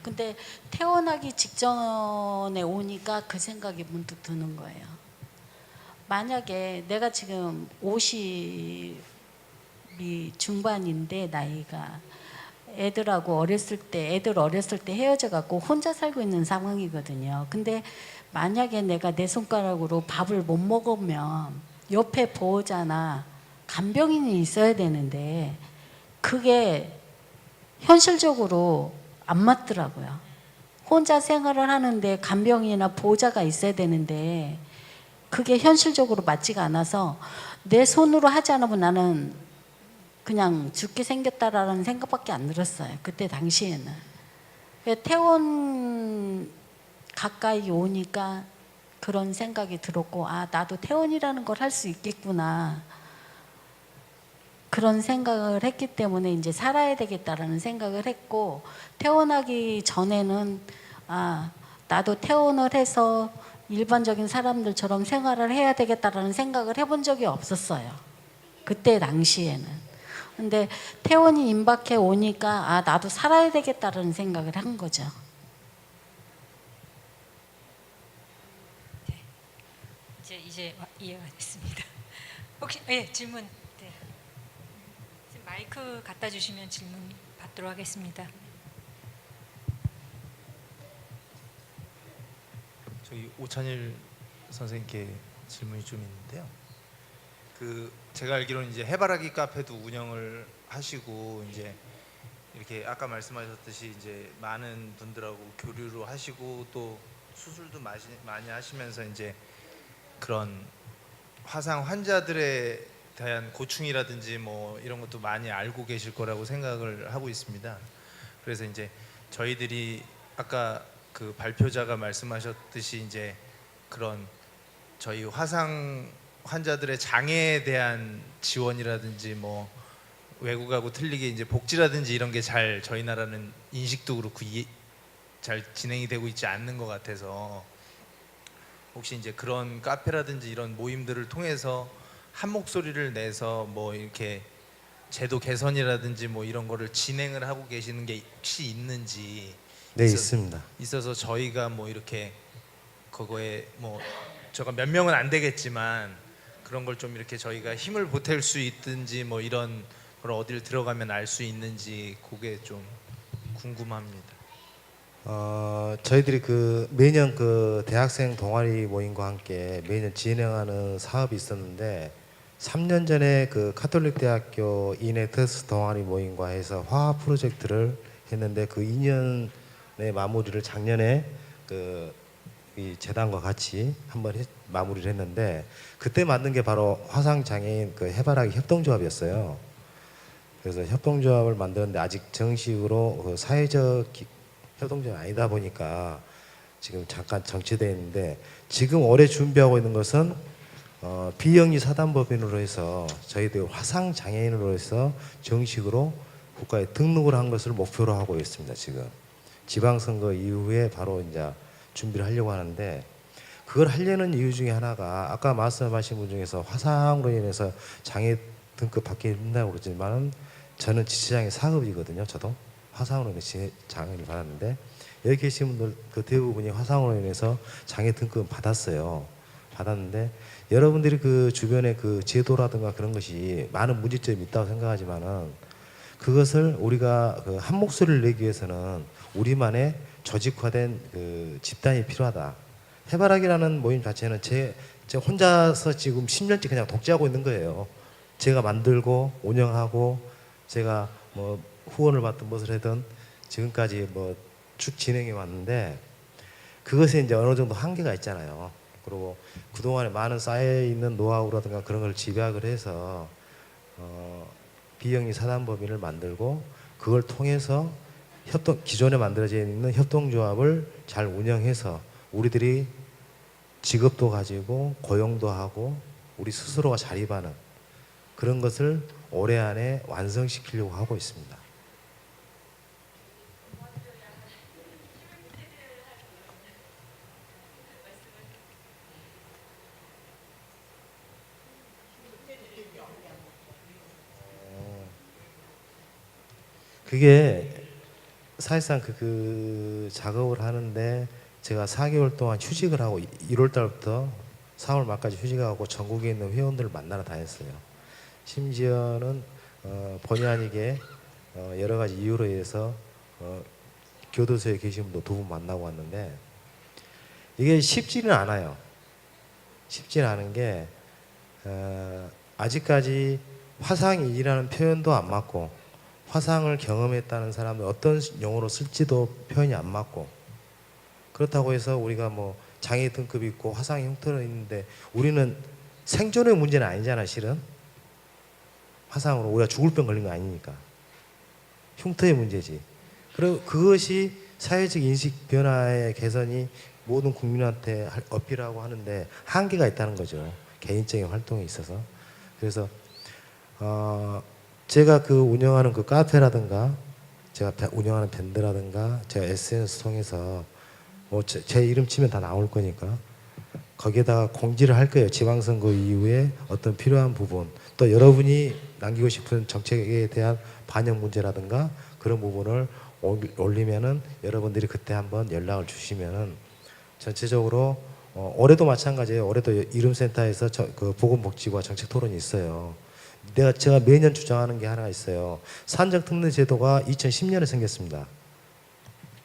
Speaker 4: 근데 퇴원하기 직전에 오니까 그 생각이 문득 드는 거예요. 만약에 내가 지금 50이 중반인데 나이가 애들 어렸을 때 헤어져 갖고 혼자 살고 있는 상황이거든요. 근데 만약에 내가 내 손가락으로 밥을 못 먹으면 옆에 보호자나 간병인이 있어야 되는데 그게 현실적으로 안 맞더라고요. 혼자 생활을 하는데 간병인이나 보호자가 있어야 되는데 그게 현실적으로 맞지가 않아서 내 손으로 하지 않으면 나는 그냥 죽게 생겼다라는 생각밖에 안 들었어요. 그때 당시에는. 퇴원 가까이 오니까 그런 생각이 들었고, 아, 나도 퇴원이라는 걸 할 수 있겠구나. 그런 생각을 했기 때문에 이제 살아야 되겠다라는 생각을 했고, 퇴원하기 전에는 아, 나도 퇴원을 해서 일반적인 사람들처럼 생활을 해야 되겠다라는 생각을 해본 적이 없었어요. 그때 당시에는. 근데 퇴원이 임박해 오니까 아, 나도 살아야 되겠다라는 생각을 한 거죠.
Speaker 1: 이제 이해가 됐습니다. 혹시 질문. 네. 지금 마이크 갖다 주시면 질문 받도록 하겠습니다.
Speaker 9: 저기 오찬일 선생님께 질문이 좀 있는데요. 그 제가 알기로는 이제 해바라기 카페도 운영을 하시고 이제 이렇게 아까 말씀하셨듯이 이제 많은 분들하고 교류를 하시고 또 수술도 많이 하시면서 이제 그런 화상 환자들에 대한 고충이라든지 뭐 이런 것도 많이 알고 계실 거라고 생각을 하고 있습니다. 그래서 이제 저희들이 아까 그 발표자가 말씀하셨듯이 이제 그런 저희 화상 환자들의 장애에 대한 지원이라든지 뭐 외국하고 틀리게 이제 복지라든지 이런 게 잘 저희 나라는 인식도 그렇고 잘 진행이 되고 있지 않는 것 같아서 혹시 이제 그런 카페라든지 이런 모임들을 통해서 한 목소리를 내서 뭐 이렇게 제도 개선이라든지 뭐 이런 거를 진행을 하고 계시는 게 혹시 있는지.
Speaker 3: 네, 있습니다.
Speaker 9: 있어서 저희가 뭐 이렇게 그거에 뭐 제가 몇 명은 안 되겠지만 그런 걸 좀 이렇게 저희가 힘을 보탤 수 있든지 뭐 이런 걸 어디를 들어가면 알 수 있는지 그게 좀 궁금합니다.
Speaker 3: 저희들이 그 매년 그 대학생 동아리 모임과 함께 매년 진행하는 사업이 있었는데 3년 전에 그 카톨릭 대학교 이네트스 동아리 모임과 해서 화합 프로젝트를 했는데 그 2년의 마무리를 작년에 이 재단과 같이 한번 마무리를 했는데 그때 만든 게 바로 화상 장애인 그 해바라기 협동조합이었어요. 그래서 협동조합을 만드는데 아직 정식으로 그 사회적 협동조합이 아니다 보니까 지금 잠깐 정체되어 있는데 지금 올해 준비하고 있는 것은 비영리 사단법인으로 해서 저희들 화상 장애인으로 해서 정식으로 국가에 등록을 한 것을 목표로 하고 있습니다. 지금 지방선거 이후에 바로 이제 준비를 하려고 하는데 그걸 하려는 이유 중에 하나가 아까 말씀하신 분 중에서 화상으로 인해서 장애 등급 받기 힘들다고 그러지만 저는 지체장애 4급이거든요. 저도 화상으로 인해서 장애를 받았는데 여기 계신 분들 그 대부분이 화상으로 인해서 장애 등급은 받았는데 여러분들이 그 주변에 그 제도라든가 그런 것이 많은 문제점이 있다고 생각하지만은 그것을 우리가 그 한 목소리를 내기 위해서는 우리만의 조직화된 그 집단이 필요하다. 해바라기라는 모임 자체는 제가 혼자서 지금 10년째 그냥 독재하고 있는 거예요. 제가 만들고 운영하고 제가 뭐 후원을 받든 무엇을 하든 지금까지 뭐 쭉 진행해 왔는데 그것에 이제 어느 정도 한계가 있잖아요. 그리고 그동안에 많은 쌓여 있는 노하우라든가 그런 걸 집약을 해서 비영리 사단법인을 만들고 그걸 통해서 기존에 만들어져 있는 협동조합을 잘 운영해서 우리들이 직업도 가지고 고용도 하고 우리 스스로가 자립하는 그런 것을 올해 안에 완성시키려고 하고 있습니다. 그게 사실상 그 작업을 하는데 제가 4개월 동안 휴직을 하고 1월 달부터 4월 말까지 휴직하고 전국에 있는 회원들을 만나러 다녔어요. 심지어는 본의 아니게 여러 가지 이유로 인해서 교도소에 계신 분도 2분 만나고 왔는데 이게 쉽지는 않아요. 쉽지는 않은 게 아직까지 화상이라는 표현도 안 맞고 화상을 경험했다는 사람들 어떤 용어로 쓸지도 표현이 안 맞고 그렇다고 해서 우리가 뭐 장애 등급이 있고 화상의 흉터는 있는데 우리는 생존의 문제는 아니잖아 실은. 화상으로 우리가 죽을 병 걸린 거 아니니까 흉터의 문제지. 그리고 그것이 사회적 인식 변화의 개선이 모든 국민한테 어필하고 하는데 한계가 있다는 거죠. 개인적인 활동에 있어서. 그래서 제가 그 운영하는 그 카페라든가 제가 운영하는 밴드라든가 제가 SNS 통해서 뭐 제 이름 치면 다 나올 거니까 거기에다가 공지를 할 거예요. 지방선거 이후에 어떤 필요한 부분 또 여러분이 남기고 싶은 정책에 대한 반영 문제라든가 그런 부분을 올리면은 여러분들이 그때 한번 연락을 주시면은 전체적으로 올해도 마찬가지예요. 올해도 이름센터에서 그 보건복지과 정책 토론이 있어요. 제가 매년 주장하는 게 하나 있어요. 산정특례 제도가 2010년에 생겼습니다.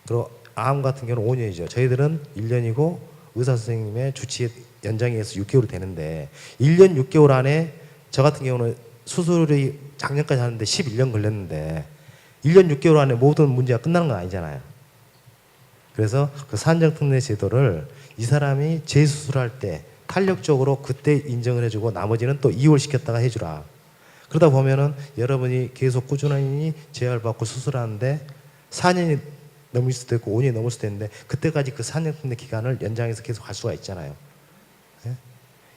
Speaker 3: 그리고 암 같은 경우는 5년이죠. 저희들은 1년이고 의사 선생님의 주치의 연장에 의해서 6개월이 되는데 1년 6개월 안에 저 같은 경우는 수술이 작년까지 하는데 11년 걸렸는데 1년 6개월 안에 모든 문제가 끝나는 건 아니잖아요. 그래서 그 산정특례 제도를 이 사람이 재수술할 때 탄력적으로 그때 인정을 해주고 나머지는 또 2월 시켰다가 해주라. 그러다 보면은 여러분이 계속 꾸준히 재활 받고 수술하는데 4년이 넘을 수도 있고 5년이 넘을 수도 있는데 그때까지 그 4년 특례 기간을 연장해서 계속 갈 수가 있잖아요. 예?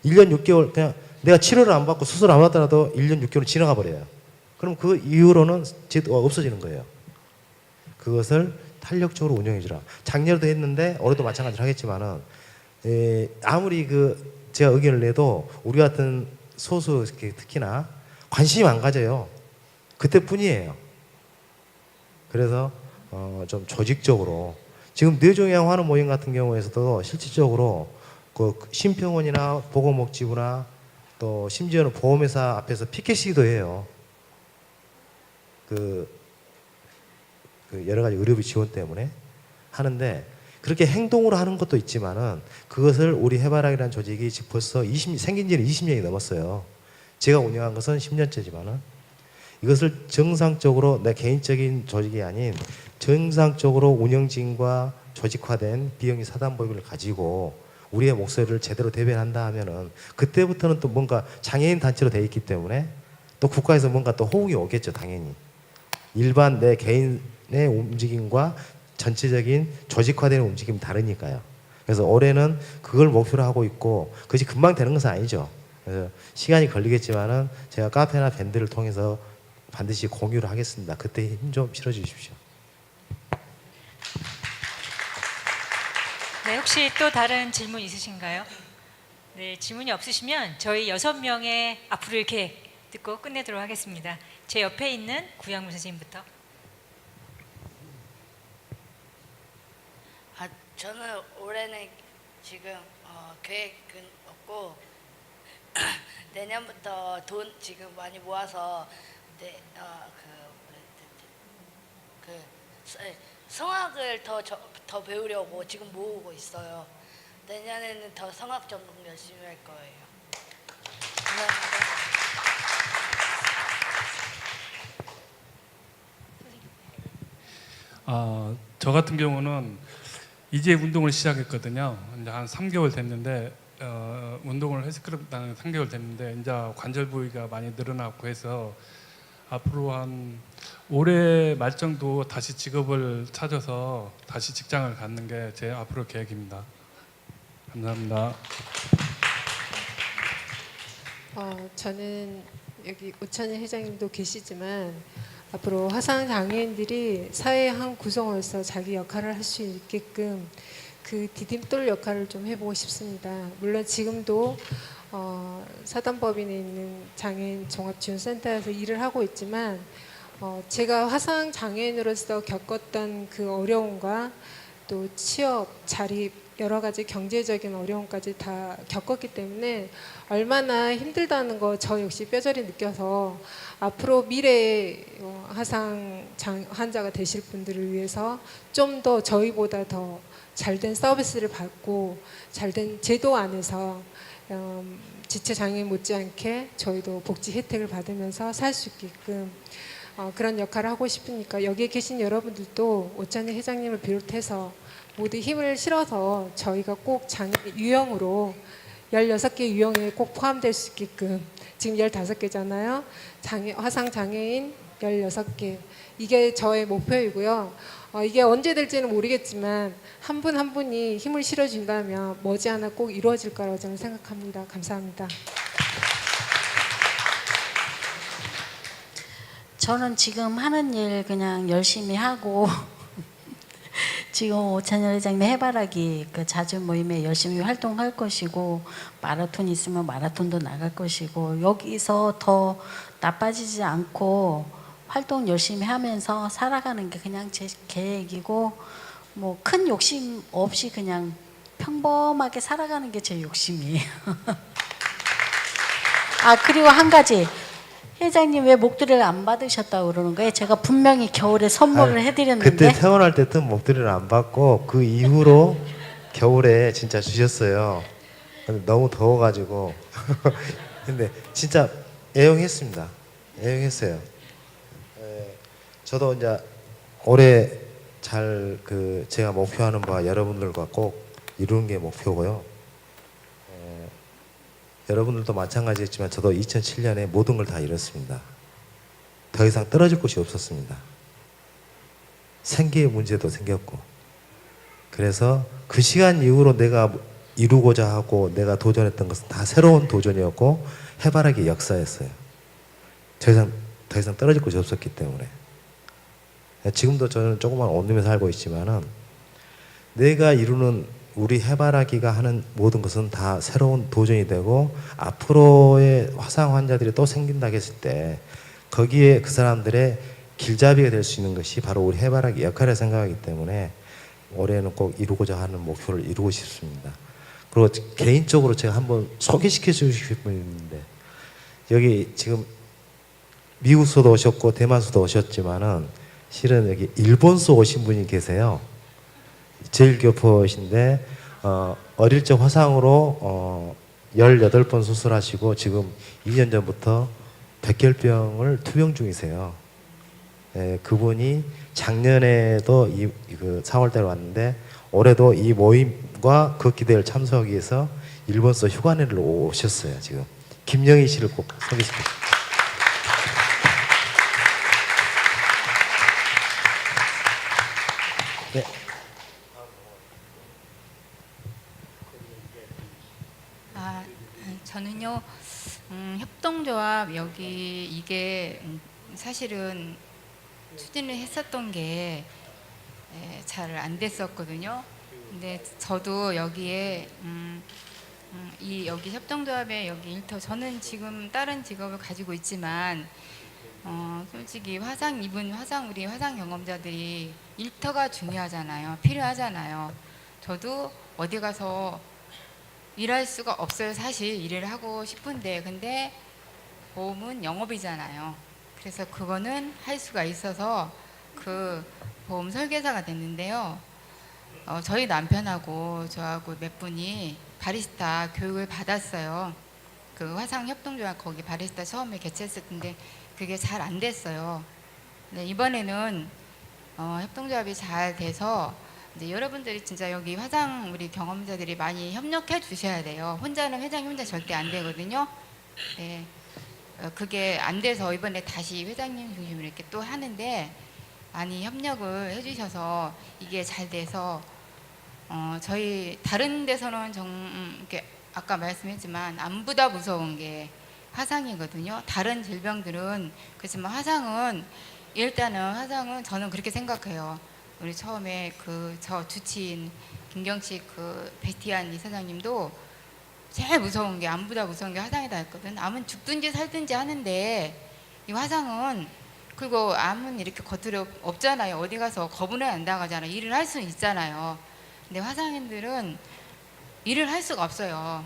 Speaker 3: 1년 6개월 그냥 내가 치료를 안 받고 수술 안 받더라도 1년 6개월 지나가 버려요. 그럼 그 이후로는 제도가 없어지는 거예요. 그것을 탄력적으로 운영해 주라. 작년에도 했는데 올해도 마찬가지로 하겠지만은 아무리 제가 의견을 내도 우리 같은 소수 특히나 관심이 안 가져요. 그때뿐이에요. 그래서 좀 조직적으로 지금 뇌종양 환우 모임 같은 경우에서도 실질적으로 그 심평원이나 보건복지부나 또 심지어는 보험회사 앞에서 피켓 시위도 해요. 그 여러 가지 의료비 지원 때문에 하는데 그렇게 행동으로 하는 것도 있지만은 그것을 우리 해바라기라는 조직이 벌써 생긴 지는 20년이 넘었어요. 제가 운영한 것은 10년째지만은 이것을 정상적으로 내 개인적인 조직이 아닌 정상적으로 운영진과 조직화된 비영리 사단법인을 가지고 우리의 목소리를 제대로 대변한다 하면은 그때부터는 또 뭔가 장애인 단체로 돼 있기 때문에 또 국가에서 뭔가 또 호응이 오겠죠, 당연히. 일반 내 개인의 움직임과 전체적인 조직화되는 움직임이 다르니까요. 그래서 올해는 그걸 목표로 하고 있고 그것이 금방 되는 것은 아니죠. 그래서 시간이 걸리겠지만은 제가 카페나 밴드를 통해서 반드시 공유를 하겠습니다. 그때 힘 좀 실어 주십시오.
Speaker 1: 네, 혹시 또 다른 질문 있으신가요? 네, 질문이 없으시면 저희 6명의 앞으로 이렇게 듣고 끝내도록 하겠습니다. 제 옆에 있는 구양무 선생님부터.
Speaker 7: 저는 올해는 지금 계획은 없고 내년부터 돈 지금 많이 모아서 그 성악을 더 배우려고 지금 모으고 있어요. 내년에는 더 성악 전공 열심히 할 거예요. 감사합니다.
Speaker 6: 저 같은 경우는 이제 운동을 시작했거든요. 이제 한 3개월 됐는데 운동을 헬스클럽 다는 3개월 됐는데 이제 관절 부위가 많이 늘어나고 해서 앞으로 한 올해 말 정도 다시 직업을 찾아서 다시 직장을 갖는 게 제 앞으로 계획입니다. 감사합니다.
Speaker 5: 저는 여기 오찬일 회장님도 계시지만 앞으로 화상 장애인들이 사회의 한 구성원으로서 자기 역할을 할 수 있게끔 그 디딤돌 역할을 좀 해보고 싶습니다. 물론 지금도 사단법인에 있는 장애인 종합지원센터에서 일을 하고 있지만 제가 화상 장애인으로서 겪었던 그 어려움과 또 취업, 자립, 여러 가지 경제적인 어려움까지 다 겪었기 때문에 얼마나 힘들다는 거 저 역시 뼈저리 느껴서 앞으로 미래의 화상 환자가 되실 분들을 위해서 좀 더 저희보다 더 잘된 서비스를 받고 잘된 제도 안에서 지체 장애인 못지않게 저희도 복지 혜택을 받으면서 살 수 있게끔 그런 역할을 하고 싶으니까 여기에 계신 여러분들도 오찬일 회장님을 비롯해서 모두 힘을 실어서 저희가 꼭 장애 유형으로 16개 유형에 꼭 포함될 수 있게끔 지금 15개잖아요. 화상 장애인 16개 이게 저의 목표이고요. 이게 언제 될지는 모르겠지만 한 분 한 분이 힘을 실어준다면 머지않아 꼭 이루어질 거라고 저는 생각합니다. 감사합니다.
Speaker 4: 저는 지금 하는 일 그냥 열심히 하고 지금 오찬일 회장님 해바라기 그 잦은 모임에 열심히 활동할 것이고 마라톤 있으면 마라톤도 나갈 것이고 여기서 더 나빠지지 않고 활동 열심히 하면서 살아가는 게 그냥 제 계획이고 뭐 큰 욕심 없이 그냥 평범하게 살아가는 게 제 욕심이에요. 그리고 한 가지 회장님 왜 목도리를 안 받으셨다고 그러는 거예요? 제가 분명히 겨울에 선물을 해드렸는데
Speaker 3: 그때 태어날 때든 목도리를 안 받고 그 이후로 겨울에 진짜 주셨어요. 근데 너무 더워가지고 근데 진짜 애용했습니다. 애용했어요. 저도 이제 올해 잘 제가 목표하는 바와 여러분들과 꼭 이루는 게 목표고요. 여러분들도 마찬가지였지만 저도 2007년에 모든 걸 다 잃었습니다. 더 이상 떨어질 곳이 없었습니다. 생계의 문제도 생겼고 그래서 그 시간 이후로 내가 이루고자 하고 내가 도전했던 것은 다 새로운 도전이었고 해바라기 역사였어요. 더 이상 떨어질 곳이 없었기 때문에 지금도 저는 조그만 온룸에 살고 있지만은 내가 이루는 우리 해바라기가 하는 모든 것은 다 새로운 도전이 되고 앞으로의 화상 환자들이 또 생긴다고 했을 때 거기에 그 사람들의 길잡이가 될 수 있는 것이 바로 우리 해바라기 역할이라고 생각하기 때문에 올해는 꼭 이루고자 하는 목표를 이루고 싶습니다. 그리고 개인적으로 제가 한번 소개시켜 주고 싶은 분이 있는데 여기 지금 미국서도 오셨고 대만서도 오셨지만은 실은 여기 일본서 오신 분이 계세요. 제일 교포이신데 어릴 적 화상으로 18번 수술하시고 지금 2년 전부터 백혈병을 투병 중이세요. 그분이 작년에도 그 4월달에 왔는데 올해도 이 모임과 그 기대를 참석하기 위해서 일본서 휴가내를 오셨어요. 지금 김영희 씨를 꼭 소개시켜주세요. 네.
Speaker 2: 저는요 협동조합 여기 이게 사실은 추진을 했었던 게 잘 안 됐었거든요. 근데 저도 여기에 이 여기 협동조합에 여기 일터 저는 지금 다른 직업을 가지고 있지만 솔직히 화상 입은 우리 화상 경험자들이 일터가 중요하잖아요. 필요하잖아요. 저도 어디 가서 일할 수가 없어요. 사실 일을 하고 싶은데 근데 보험은 영업이잖아요. 그래서 그거는 할 수가 있어서 그 보험 설계사가 됐는데요. 저희 남편하고 저하고 몇 분이 바리스타 교육을 받았어요. 그 화상협동조합 거기 바리스타 처음에 개최했을 텐데 그게 잘 안 됐어요. 네, 이번에는 협동조합이 잘 돼서 이제 여러분들이 진짜 여기 화상 우리 경험자들이 많이 협력해 주셔야 돼요. 혼자는 회장이 혼자 절대 안 되거든요. 네, 그게 안 돼서 이번에 다시 회장님 중심으로 이렇게 또 하는데 많이 협력을 해주셔서 이게 잘 돼서 저희 다른 데서는 이렇게 아까 말씀했지만 암보다 무서운 게 화상이거든요. 다른 질병들은 그렇지만 화상은 일단은 저는 그렇게 생각해요. 우리 처음에 그 저 주치인 김경식 그 베티안 이사장님도 제일 무서운 게 암보다 무서운 게 화상이다 했거든. 암은 죽든지 살든지 하는데 이 화상은 그리고 암은 이렇게 겉으로 없잖아요. 어디 가서 거부는 안 당하잖아요. 일을 할 수는 있잖아요. 근데 화상인들은 일을 할 수가 없어요.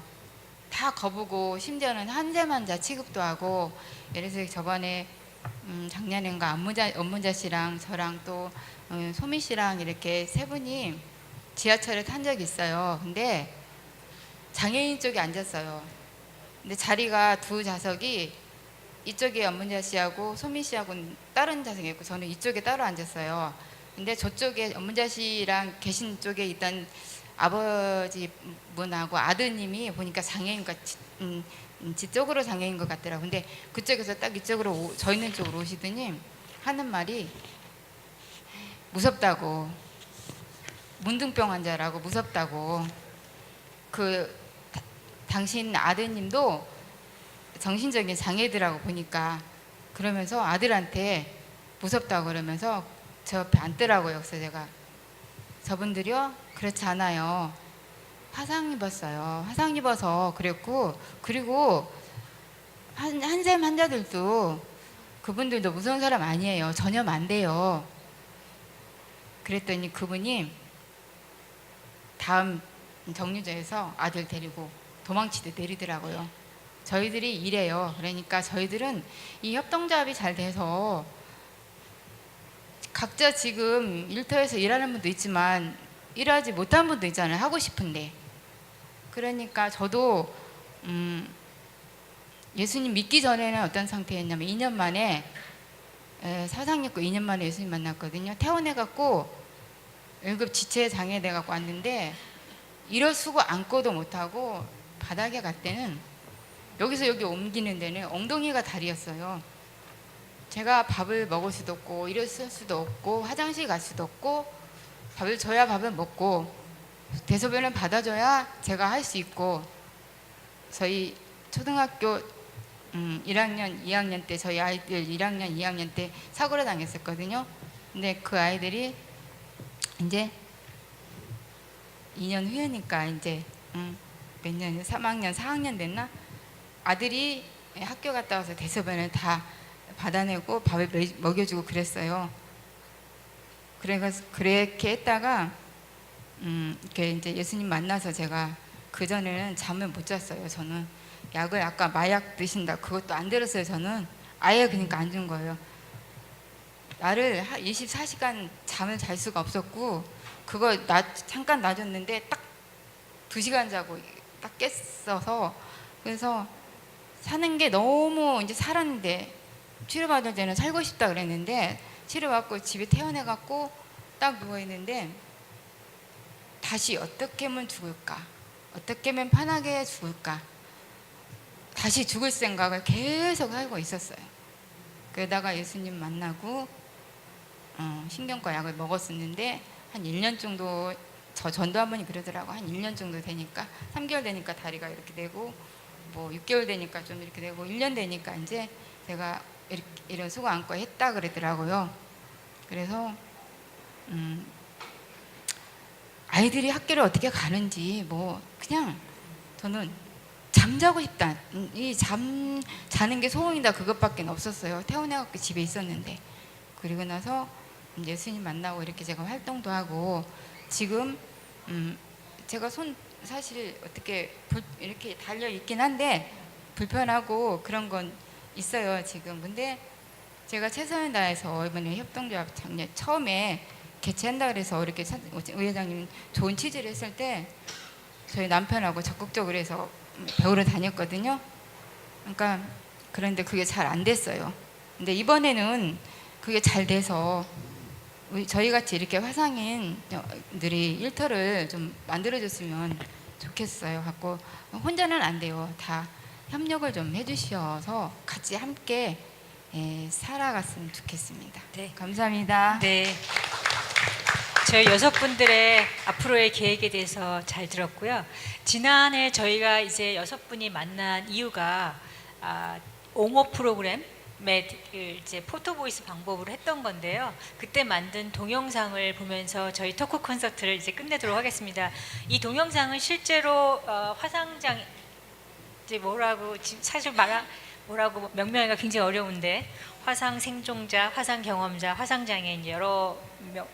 Speaker 2: 다 거부고 심지어는 한세만자 취급도 하고 예를 들어서 저번에 작년인가 업무자 씨랑 저랑 또 소미 씨랑 이렇게 세 분이 지하철에 탄 적이 있어요. 근데 장애인 쪽에 앉았어요. 근데 자리가 두 좌석이 이쪽에 업무자 씨하고 소미 씨하고는 다른 좌석에 있고 저는 이쪽에 따로 앉았어요. 근데 저쪽에 업무자 씨랑 계신 쪽에 있던 아버지 분하고 아드님이 보니까 장애인 같이 지적으로 장애인 것 같더라고요. 근데 그쪽에서 딱 이쪽으로 저 있는 쪽으로 오시더니 하는 말이 무섭다고, 문둥병 환자라고 무섭다고. 당신 아드님도 정신적인 장애들하고 보니까 그러면서 아들한테 무섭다고 그러면서 저 옆에 앉더라고요. 그래서 제가 저분들이요? 그렇지 않아요. 화상 입었어요. 화상 입어서 그랬고 그리고 한샘 환자들도 그분들도 무서운 사람 아니에요. 전혀 안 돼요. 그랬더니 그분이 다음 정류장에서 아들 데리고 도망치듯 내리더라고요. 저희들이 이래요. 그러니까 저희들은 이 협동조합이 잘 돼서 각자 지금 일터에서 일하는 분도 있지만 일하지 못한 분도 있잖아요. 하고 싶은데. 그러니까 저도 예수님 믿기 전에는 어떤 상태였냐면 2년 만에 사상 입고 2년 만에 예수님 만났거든요. 퇴원해갖고 1급 지체 장애 돼갖고 왔는데 일어서고 앉고도 못하고 바닥에 갈 때는 여기서 여기 옮기는 데는 엉덩이가 다리였어요. 제가 밥을 먹을 수도 없고 일어설 수도 없고 화장실 갈 수도 없고 밥을 줘야 밥을 먹고 대소변을 받아줘야 제가 할 수 있고 저희 초등학교 1학년, 2학년 때 저희 아이들 1학년, 2학년 때 사고를 당했었거든요. 근데 그 아이들이 이제 2년 후에니까 이제 몇 년, 3학년, 4학년 됐나? 아들이 학교 갔다 와서 대소변을 다 받아내고 밥을 먹여주고 그랬어요. 그렇게 했다가 이렇게 이제 예수님 만나서 제가 그 전에는 잠을 못 잤어요. 저는 약을 아까 마약 드신다 그것도 안 들었어요. 저는 아예 그러니까 안 준 거예요. 나를 24시간 잠을 잘 수가 없었고 그거 잠깐 놔줬는데 딱 2시간 자고 딱 깼어서 그래서 사는 게 너무 이제 살았는데 치료받을 때는 살고 싶다 그랬는데 치료받고 집에 퇴원해갖고 딱 누워있는데 다시 어떻게 하면 죽을까? 어떻게 하면 편하게 죽을까? 다시 죽을 생각을 계속 하고 있었어요. 그러다가 예수님 만나고 신경과 약을 먹었었는데 한 1년 정도 저 전도할머니 그러더라고. 한 1년 정도 되니까 3개월 되니까 다리가 이렇게 되고 뭐 6개월 되니까 좀 이렇게 되고 1년 되니까 이제 제가 이런 수고 안고 했다 그러더라고요. 그래서 아이들이 학교를 어떻게 가는지 뭐 그냥 저는 잠자고 싶다. 이 자는 게 소원이다 그것밖에 없었어요. 퇴원해갖고 집에 있었는데 그리고 나서 예수님 만나고 이렇게 제가 활동도 하고 지금 제가 손 사실 어떻게 이렇게 달려 있긴 한데 불편하고 그런 건 있어요 지금. 근데 제가 최선을 다해서 이번에 협동조합 작년 처음에 개최한다 그래서 이렇게 의회장님 좋은 취지를 했을 때 저희 남편하고 적극적으로 해서 배우러 다녔거든요. 그러니까 그런데 그게 잘 안 됐어요. 근데 이번에는 그게 잘 돼서 저희 같이 이렇게 화상인들이 일터를 좀 만들어줬으면 좋겠어요. 갖고 혼자는 안 돼요. 다 협력을 좀 해주셔서 같이 함께 살아갔으면 좋겠습니다.
Speaker 1: 네.
Speaker 2: 감사합니다.
Speaker 1: 네. 저희 6분들의 앞으로의 계획에 대해서 잘 들었고요. 지난해 저희가 이제 6분이 만난 이유가 옹호 프로그램에 이제 포토보이스 방법으로 했던 건데요. 그때 만든 동영상을 보면서 저희 토크 콘서트를 이제 끝내도록 하겠습니다. 이 동영상은 실제로 화상장 이제 뭐라고 지금 사실 뭐라고 명명하기가 굉장히 어려운데 화상 생존자, 화상 경험자, 화상 장애인 여러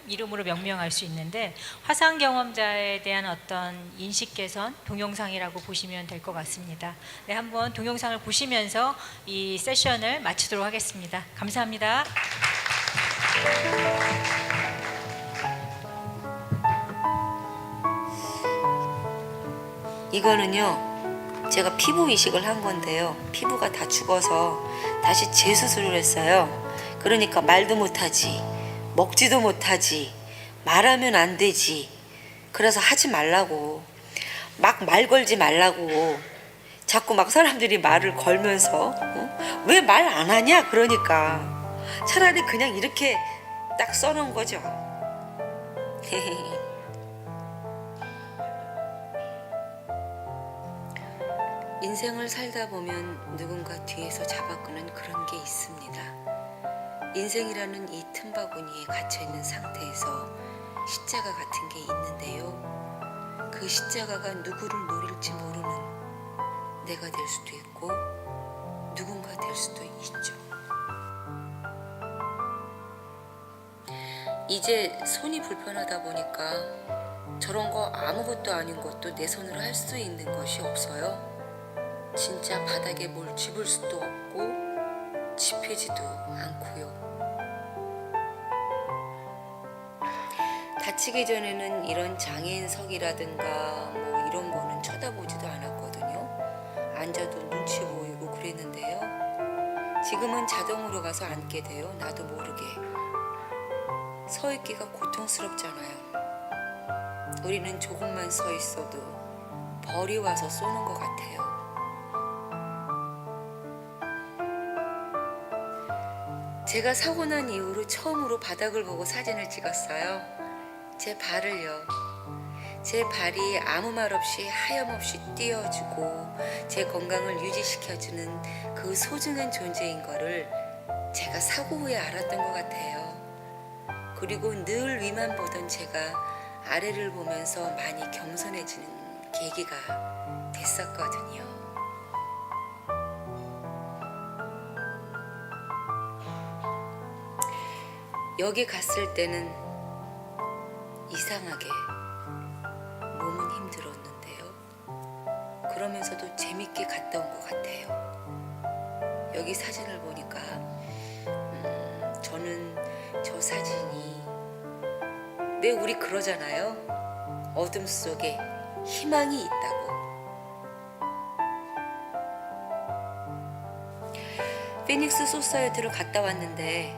Speaker 1: 이름으로 명명할 수 있는데 화상 경험자에 대한 어떤 인식 개선 동영상이라고 보시면 될 것 같습니다. 네, 한번 동영상을 보시면서 이 세션을 마치도록 하겠습니다. 감사합니다.
Speaker 10: 이거는요, 제가 피부 이식을 한 건데요. 피부가 다 죽어서 다시 재수술을 했어요. 그러니까 말도 못하지, 먹지도 못하지, 말하면 안 되지. 그래서 하지 말라고, 막 말 걸지 말라고. 자꾸 막 사람들이 말을 걸면서 왜 말 안 하냐 그러니까 차라리 그냥 이렇게 딱 써놓은 거죠. 인생을 살다 보면 누군가 뒤에서 잡아끄는 그런 게 있습니다. 인생이라는 이 틈바구니에 갇혀있는 상태에서 십자가 같은 게 있는데요. 그 십자가가 누구를 노릴지 모르는 내가 될 수도 있고 누군가 될 수도 있죠. 이제 손이 불편하다 보니까 저런 거 아무것도 아닌 것도 내 손으로 할 수 있는 것이 없어요. 진짜 바닥에 뭘 집을 수도 없고 집히지도 않고요. 다치기 전에는 이런 장애인석이라든가 뭐 이런 거는 쳐다보지도 않았거든요. 앉아도 눈치 보이고 그랬는데요. 지금은 자동으로 가서 앉게 돼요. 나도 모르게. 서 있기가 고통스럽잖아요. 우리는 조금만 서 있어도 벌이 와서 쏘는 것 같아요. 제가 사고 난 이후로 처음으로 바닥을 보고 사진을 찍었어요. 제 발을요. 제 발이 아무 말 없이 하염없이 뛰어주고 제 건강을 유지시켜주는 그 소중한 존재인 거를 제가 사고 후에 알았던 것 같아요. 그리고 늘 위만 보던 제가 아래를 보면서 많이 겸손해지는 계기가 됐었거든요. 여기 갔을 때는 이상하게 몸은 힘들었는데요. 그러면서도 재밌게 갔다 온 것 같아요. 여기 사진을 보니까 저는 저 사진이 왜 우리 그러잖아요. 어둠 속에 희망이 있다고. 피닉스 소사이어티를 갔다 왔는데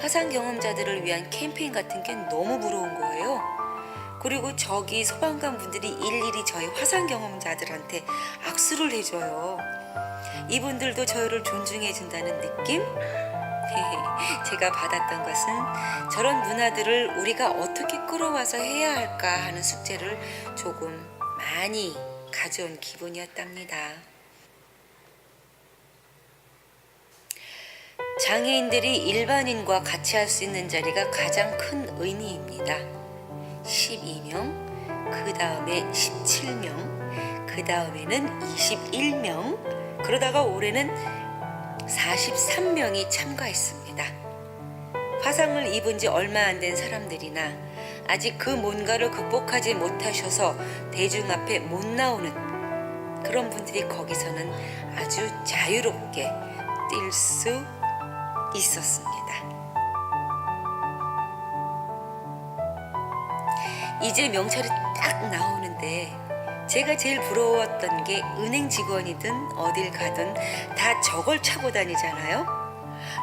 Speaker 10: 화상 경험자들을 위한 캠페인 같은 게 너무 부러운 거예요. 그리고 저기 소방관 분들이 일일이 저희 화상 경험자들한테 악수를 해줘요. 이분들도 저희를 존중해 준다는 느낌? 제가 받았던 것은 저런 문화들을 우리가 어떻게 끌어와서 해야 할까 하는 숙제를 조금 많이 가져온 기분이었답니다. 장애인들이 일반인과 같이 할 수 있는 자리가 가장 큰 의미입니다. 12명, 그 다음에 17명, 그 다음에는 21명, 그러다가 올해는 43명이 참가했습니다. 화상을 입은 지 얼마 안 된 사람들이나 아직 그 뭔가를 극복하지 못하셔서 대중 앞에 못 나오는 그런 분들이 거기서는 아주 자유롭게 뛸 수 있었습니다. 이제 명찰이 딱 나오는데 제가 제일 부러웠던 게 은행 직원이든 어딜 가든 다 저걸 차고 다니잖아요.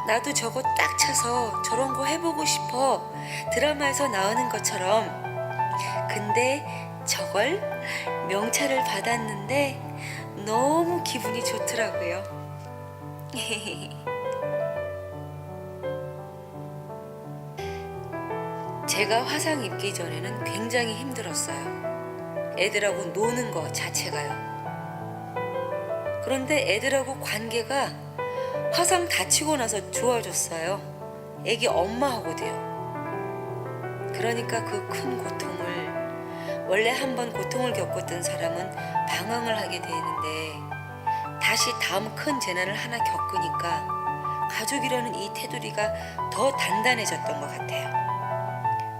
Speaker 10: 나도 저거 딱 차서 저런 거 해보고 싶어. 드라마에서 나오는 것처럼. 근데 저걸 명찰을 받았는데 너무 기분이 좋더라고요. 제가 화상 입기 전에는 굉장히 힘들었어요. 애들하고 노는 거 자체가요. 그런데 애들하고 관계가 화상 다치고 나서 좋아졌어요. 애기 엄마하고도요. 그러니까 그 큰 고통을, 원래 한번 고통을 겪었던 사람은 방황을 하게 되는데 다시 다음 큰 재난을 하나 겪으니까 가족이라는 이 테두리가 더 단단해졌던 것 같아요.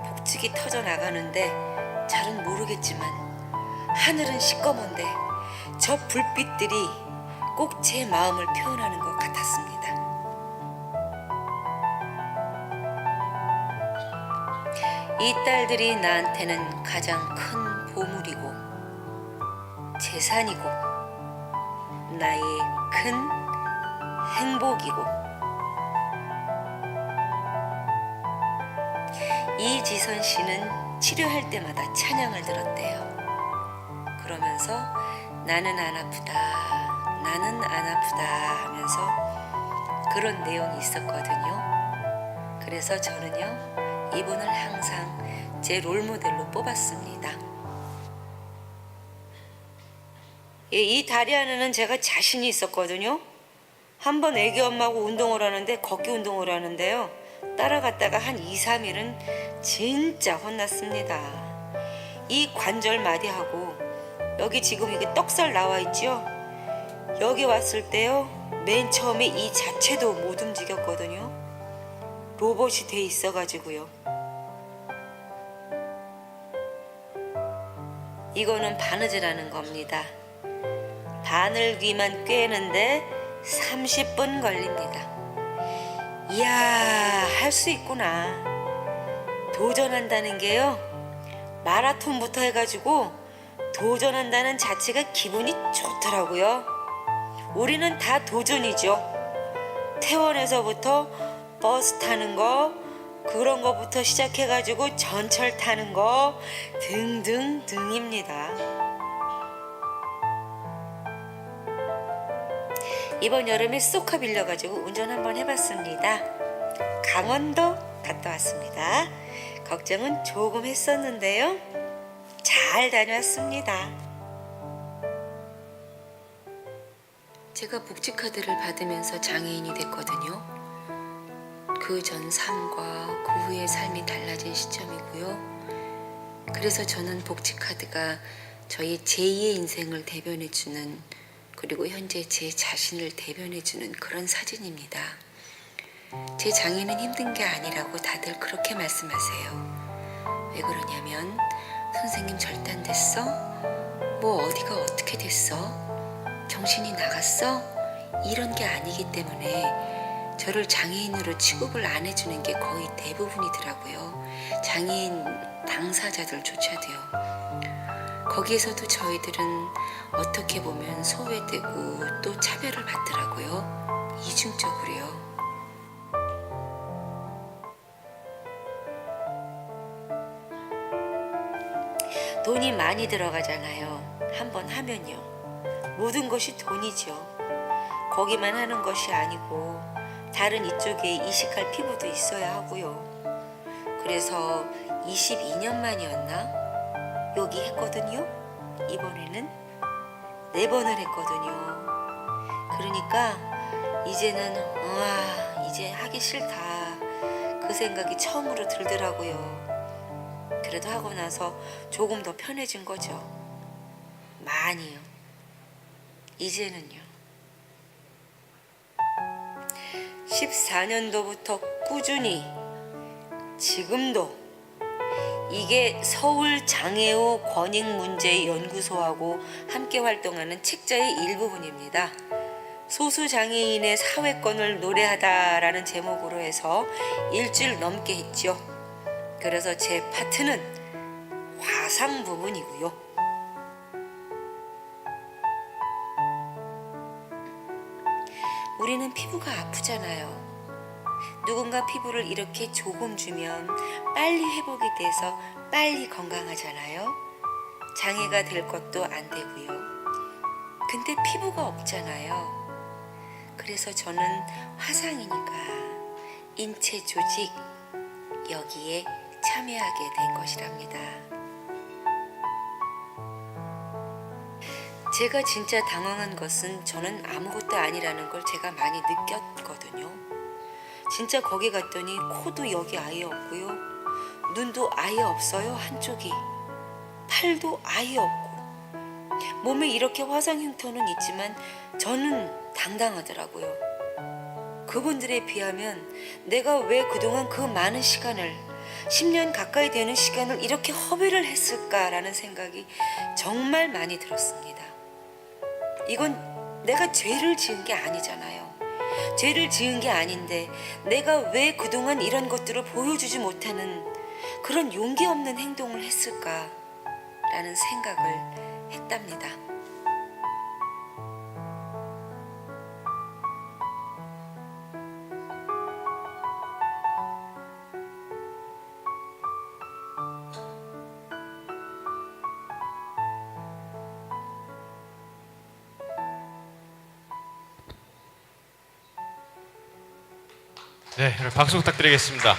Speaker 10: 복직이 터져 나가는데 잘은 모르겠지만 하늘은 시꺼먼데 저 불빛들이 꼭 제 마음을 표현하는 것 같았습니다. 이 딸들이 나한테는 가장 큰 보물이고 재산이고 나의 큰 행복이고, 이지선 씨는 치료할 때마다 찬양을 들었대요. 그러면서 나는 안 아프다, 나는 안 아프다 하면서 그런 내용이 있었거든요. 그래서 저는요, 이분을 항상 제 롤모델로 뽑았습니다. 이 다리 하나는 제가 자신이 있었거든요. 한번 애기 엄마하고 운동을 하는데, 걷기 운동을 하는데요, 따라갔다가 한 2, 3일은 진짜 혼났습니다. 이 관절 마디하고 여기 지금 이게 떡살 나와 있죠? 여기 왔을 때요, 맨 처음에 이 자체도 못 움직였거든요. 로봇이 돼 있어가지고요. 이거는 바느질하는 겁니다. 바늘귀만 꿰는데 30분 걸립니다. 이야, 할 수 있구나. 도전한다는 게요, 마라톤부터 해가지고 도전한다는 자체가 기분이 좋더라고요. 우리는 다 도전이죠. 퇴원에서부터 버스 타는 거, 그런 거부터 시작해가지고 전철 타는 거 등등등입니다. 이번 여름에 쏘카 빌려가지고 운전 한번 해봤습니다. 강원도 갔다 왔습니다. 걱정은 조금 했었는데요, 잘 다녀왔습니다. 제가 복지카드를 받으면서 장애인이 됐거든요. 그 전 삶과 그 후의 삶이 달라진 시점이고요. 그래서 저는 복지카드가 저희 제2의 인생을 대변해주는, 그리고 현재 제 자신을 대변해주는 그런 사진입니다. 제 장애는 힘든 게 아니라고 다들 그렇게 말씀하세요. 왜 그러냐면, 선생님 절단됐어? 뭐 어디가 어떻게 됐어? 정신이 나갔어? 이런 게 아니기 때문에 저를 장애인으로 취급을 안 해주는 게 거의 대부분이더라고요. 장애인 당사자들조차도요. 거기에서도 저희들은 어떻게 보면 소외되고 또 차별을 받더라고요. 이중적으로요. 돈이 많이 들어가잖아요. 한번 하면요. 모든 것이 돈이죠. 거기만 하는 것이 아니고 다른 이쪽에 이식할 피부도 있어야 하고요. 그래서 22년 만이었나? 여기 했거든요. 이번에는 4번을 했거든요. 그러니까 이제는 이제 하기 싫다, 그 생각이 처음으로 들더라고요. 그래도 하고 나서 조금 더 편해진 거죠. 많이요. 이제는요. 14년도부터 꾸준히 지금도 이게 서울장애우 권익문제연구소하고 함께 활동하는 책자의 일부분입니다. 소수 장애인의 사회권을 노래하다라는 제목으로 해서 일주일 넘게 했죠. 그래서 제 파트는 화상 부분이고요. 우리는 피부가 아프잖아요. 누군가 피부를 이렇게 조금 주면 빨리 회복이 돼서 빨리 건강하잖아요. 장애가 될 것도 안 되고요. 근데 피부가 없잖아요. 그래서 저는 화상이니까 인체 조직 여기에 참여하게 된 것이랍니다. 제가 진짜 당황한 것은 저는 아무것도 아니라는 걸 제가 많이 느꼈거든요. 진짜 거기 갔더니 코도 여기 아예 없고요. 눈도 아예 없어요, 한쪽이. 팔도 아예 없고. 몸에 이렇게 화상 흉터는 있지만 저는 당당하더라고요. 그분들에 비하면 내가 왜 그동안 그 많은 시간을 10년 가까이 되는 시간을 이렇게 허비를 했을까라는 생각이 정말 많이 들었습니다. 이건 내가 죄를 지은 게 아니잖아요. 죄를 지은 게 아닌데 내가 왜 그동안 이런 것들을 보여주지 못하는 그런 용기 없는 행동을 했을까라는 생각을 했답니다.
Speaker 11: 네, 여러분 박수 부탁드리겠습니다.